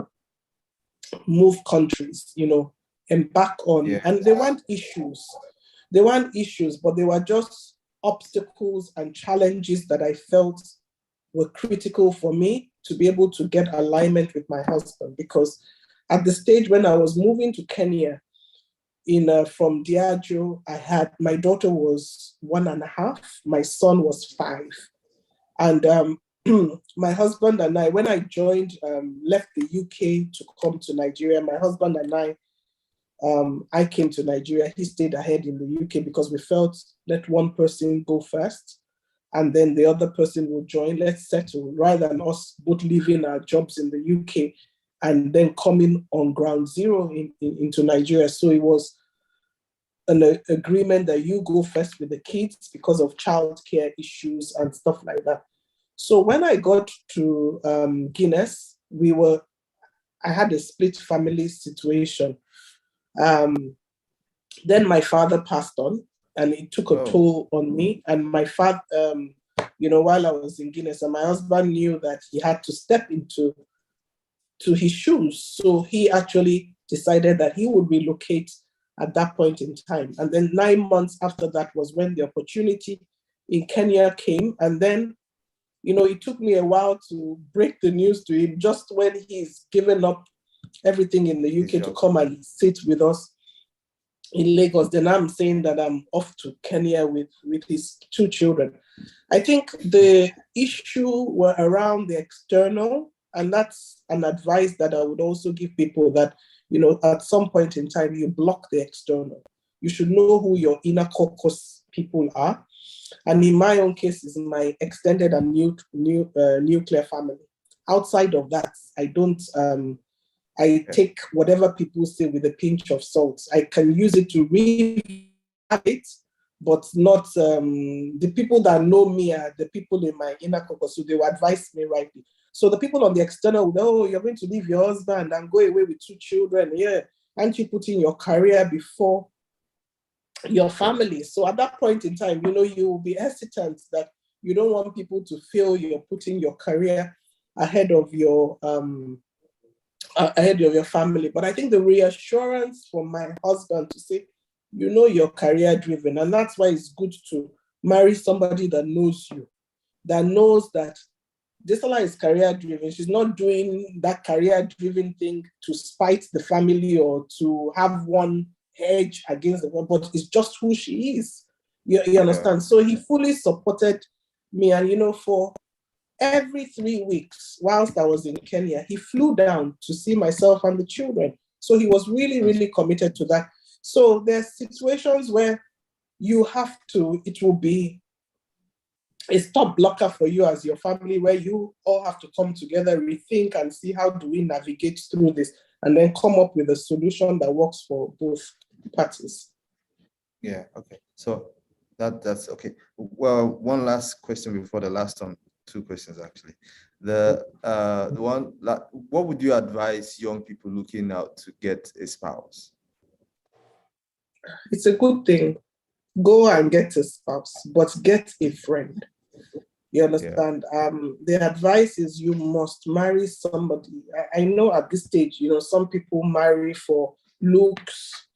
[SPEAKER 2] move countries, embark on, and they weren't issues. They weren't issues, but they were just obstacles and challenges that I felt were critical for me to be able to get alignment with my husband. Because at the stage when I was moving to Kenya, from Diageo, my daughter was 1.5, my son was 5. And my husband and I, when I joined, left the UK to come to Nigeria, my husband and I came to Nigeria. He stayed ahead in the UK because we felt, let one person go first and then the other person will join. Let's settle, rather than us both leaving our jobs in the UK and then coming on ground zero into Nigeria. So it was an agreement that you go first with the kids because of childcare issues and stuff like that. So when I got to Guinness, I had a split family situation. Then my father passed on, and it took a toll on me. And my father, while I was in Guinness, and my husband knew that he had to step into his shoes. So he actually decided that he would relocate at that point in time. And then 9 months after that was when the opportunity in Kenya came. And then, it took me a while to break the news to him, just when he's given up everything in the UK to come and sit with us in Lagos. Then I'm saying that I'm off to Kenya with his 2 children. I think the issue were around the external, and that's an advice that I would also give people, that, at some point in time, you block the external. You should know who your inner caucus people are. And in my own case, is my extended and nuclear family. Outside of that, I don't, I take whatever people say with a pinch of salt. I can use it to really have it, but not, the people that know me are the people in my inner caucus, so they will advise me rightly. So the people on the external, you're going to leave your husband and go away with 2 children. Yeah, aren't you putting your career before your family? So at that point in time, you will be hesitant, that you don't want people to feel you're putting your career ahead of your family. But I think the reassurance from my husband to say, you're career driven, and that's why it's good to marry somebody that knows you, that knows that Adesola is career driven. She's not doing that career driven thing to spite the family or to have one edge against the one, but it's just who she is. You understand? So he fully supported me, and for every 3 weeks, whilst I was in Kenya, he flew down to see myself and the children. So he was really, really committed to that. So there's situations where it will be a stop blocker for you as your family, where you all have to come together, rethink, and see how do we navigate through this, and then come up with a solution that works for both parties.
[SPEAKER 1] Yeah, okay. So that's okay. Well, one last question before the last one. 2 questions actually. The one, what would you advise young people looking out to get a spouse?
[SPEAKER 2] It's a good thing. Go and get a spouse, but get a friend. You understand? The advice is you must marry somebody. I know at this stage, some people marry for looks,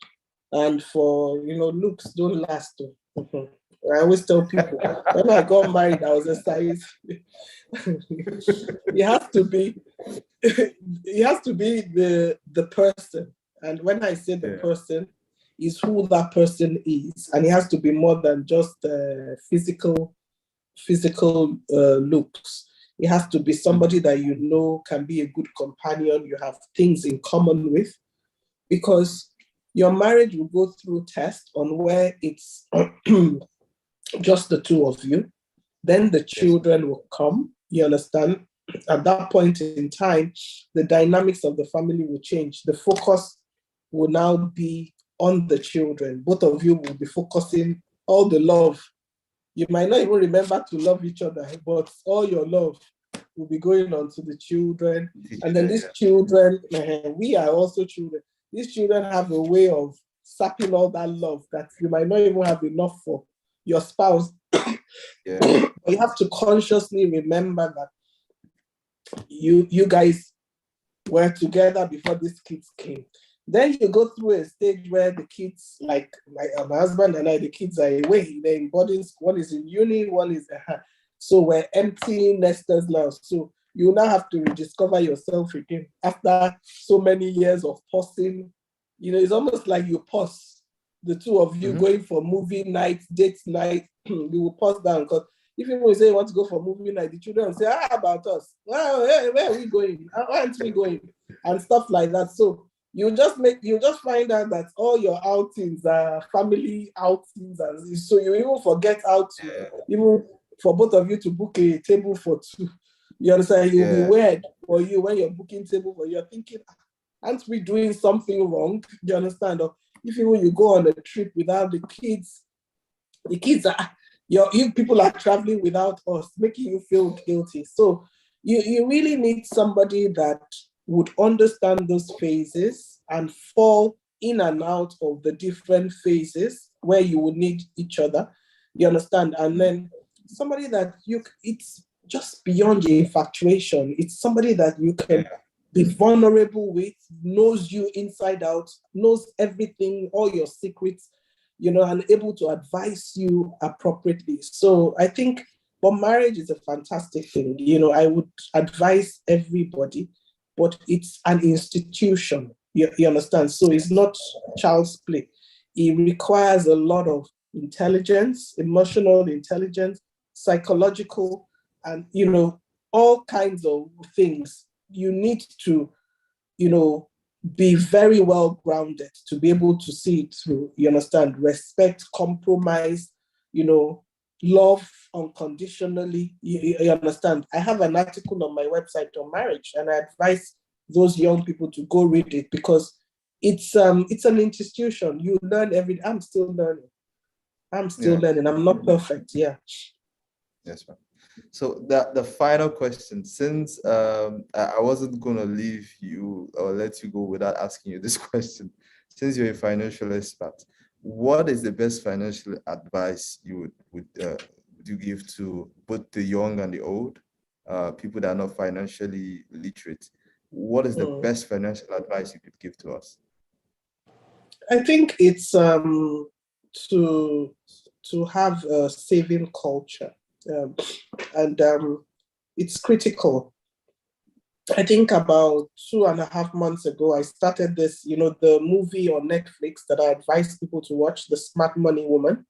[SPEAKER 2] and for, looks don't last. I always tell people, when I got married, I was a size. It has to be the person. And when I say the person, is who that person is. And it has to be more than just physical looks. It has to be somebody that can be a good companion, you have things in common with, because your marriage will go through tests on where it's just the 2 of you. Then the children will come, you understand? At that point in time, the dynamics of the family will change. The focus will now be on the children. Both of you will be focusing all the love. You might not even remember to love each other, but all your love will be going on to the children. And then these children, we are also children. These children have a way of sapping all that love that you might not even have enough for your spouse. But you have to consciously remember that you guys were together before these kids came. Then you go through a stage where the kids, like my husband and I, the kids are away. They're in boarding school. One is in uni, one is so we're empty nesters now. So you now have to rediscover yourself again after so many years of pausing. It's almost like you pause, the 2 of you going for movie night, date night. You will pause down, because if you say you want to go for movie night, the children will say, how about us? Where are we going? Why aren't we going? And stuff like that. So you just find out that all your outings are family outings, and so you even forget how to, even for both of you to book a table for 2. You understand? You'll be weird for you when you're booking table for you. You're thinking, aren't we doing something wrong? Do you understand? Or if even you go on a trip without the kids are, you people are traveling without us, making you feel guilty. So you really need somebody that would understand those phases and fall in and out of the different phases where you would need each other. You understand? And then somebody that it's just beyond your infatuation. It's somebody that you can be vulnerable with, knows you inside out, knows everything, all your secrets, and able to advise you appropriately. So I think, but marriage is a fantastic thing. I would advise everybody but it's an institution. You understand? So it's not child's play. It requires a lot of intelligence, emotional intelligence, psychological, and, all kinds of things. You need to, be very well grounded to be able to see it through. You understand? Respect, compromise, love unconditionally. You understand? I have an article on my website on marriage, and I advise those young people to go read it, because it's an institution. You learn every day. I'm still learning. I'm not perfect. Yeah.
[SPEAKER 1] Yes, ma'am. So the final question, since I wasn't gonna leave you or let you go without asking you this question, since you're a financial expert, what is the best financial advice you would you give to both the young and the old, people that are not financially literate? What is the best financial advice you could give to us?
[SPEAKER 2] I think it's to have a saving culture, and it's critical. I think about 2.5 months ago, I started this, the movie on Netflix that I advise people to watch, The Smart Money Woman.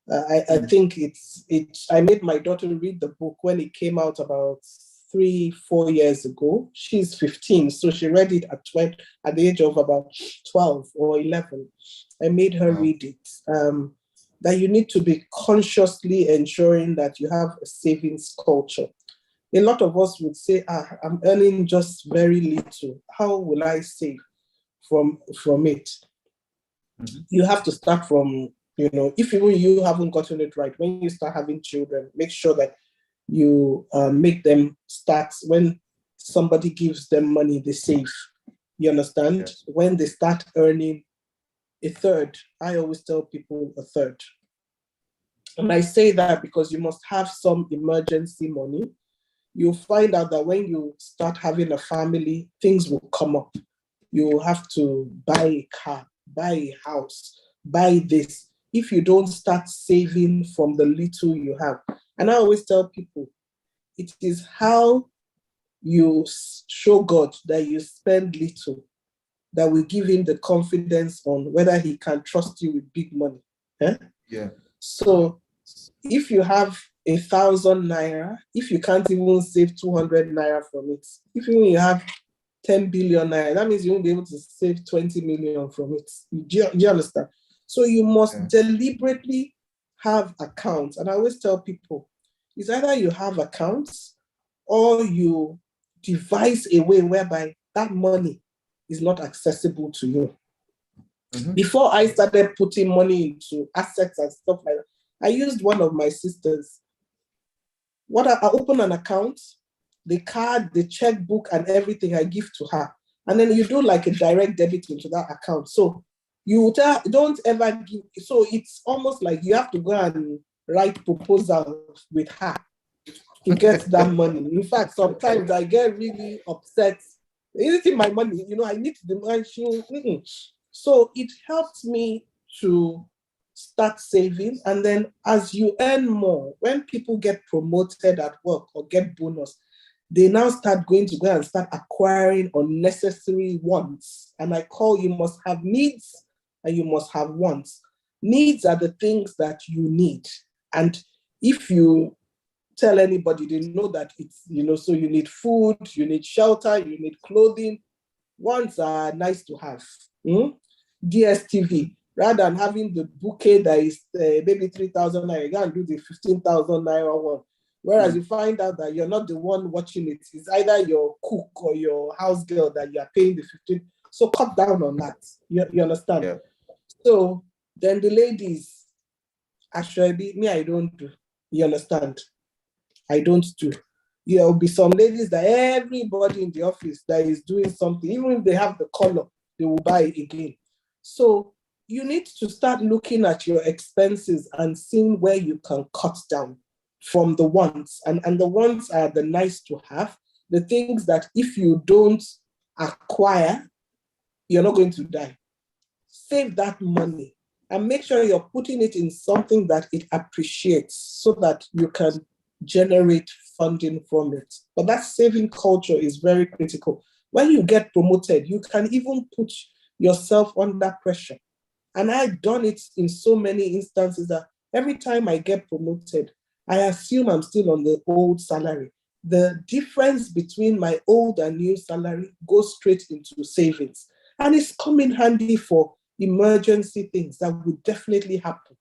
[SPEAKER 2] I think I made my daughter read the book when it came out about 3-4 years ago. She's 15, so she read it at the age of about 12 or 11. I made her read it. That you need to be consciously ensuring that you have a savings culture. A lot of us would say, I'm earning just very little. How will I save from it? Mm-hmm. You have to start from, if even you haven't gotten it right, when you start having children, make sure that you make them start when somebody gives them money, they save. You understand? Yes. When they start earning a third, I always tell people a third. And I say that because you must have some emergency money. You'll find out that when you start having a family, things will come up. You have to buy a car, buy a house, buy this. If you don't start saving from the little you have. And I always tell people, it is how you show God that you spend little that will give him the confidence on whether he can trust you with big money. Yeah. So if you have 1,000 naira, if you can't even save 200 naira from it, if you have 10 billion naira, that means you won't be able to save 20 million from it. Do you understand? So you must deliberately have accounts. And I always tell people, it's either you have accounts or you devise a way whereby that money is not accessible to you. Mm-hmm. Before I started putting money into assets and stuff like that, I used one of my sisters. I open an account, the card, the checkbook, and everything I give to her. And then you do like a direct debit into that account. So you don't ever give. So it's almost like you have to go and write proposals with her to get that money. In fact, sometimes I get really upset. Anything my money, I need the money. So it helped me to start saving. And then as you earn more, when people get promoted at work or get bonus, they now start going to go and start acquiring unnecessary wants. And you must have needs and you must have wants. Needs are the things that you need. And if you tell anybody, they know that it's, so you need food, you need shelter, you need clothing. Wants are nice to have. DSTV, rather than having the bouquet that is maybe 3,000 naira, you can do the 15,000 naira one. Whereas you find out that you're not the one watching it. It's either your cook or your house girl that you are paying the 15. So cut down on that. You understand? Yeah. So then the ladies, actually, me, I don't do. You understand? I don't do. There'll be some ladies that everybody in the office that is doing something, even if they have the color, they will buy it again. So you need to start looking at your expenses and seeing where you can cut down from the wants. And the wants are the nice to have, the things that if you don't acquire, you're not going to die. Save that money and make sure you're putting it in something that it appreciates so that you can generate funding from it. But that saving culture is very critical. when you get promoted, you can even put yourself under pressure. And I've done it in so many instances that every time I get promoted, I assume I'm still on the old salary. The difference between my old and new salary goes straight into savings. And it's come in handy for emergency things that would definitely happen,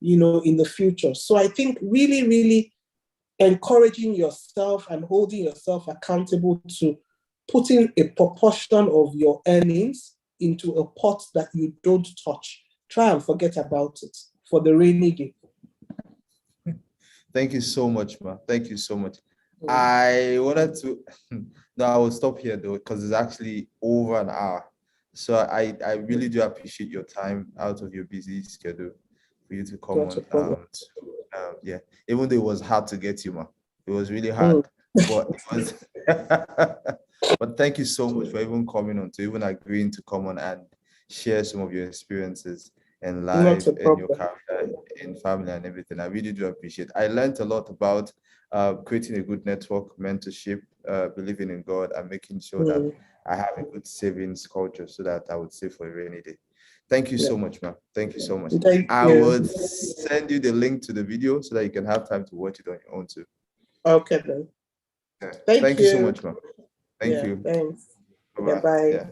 [SPEAKER 2] in the future. So I think really, really encouraging yourself and holding yourself accountable to putting a proportion of your earnings into a pot that you don't touch. Try and forget about it for the rainy day.
[SPEAKER 1] Thank you so much, ma. Thank you so much. I wanted to, no, I will stop here though, because it's actually over an hour. So I really do appreciate your time out of your busy schedule for you to come on. Yeah, even though it was hard to get you, ma. It was really hard, but it was. But thank you so much for even coming on, to even agreeing to come on and share some of your experiences in life, in your career, in family, and everything. I really do appreciate it. I learned a lot about creating a good network, mentorship, believing in God, and making sure that I have a good savings culture so that I would save for a rainy day. Thank you so much, ma'am. Thank you so much. I would send you the link to the video so that you can have time to watch it on your own too.
[SPEAKER 2] Okay, then.
[SPEAKER 1] Yeah. Thank you so much, ma'am. Thank you.
[SPEAKER 2] Thanks.
[SPEAKER 1] Bye-bye.
[SPEAKER 2] Bye.
[SPEAKER 1] Yeah.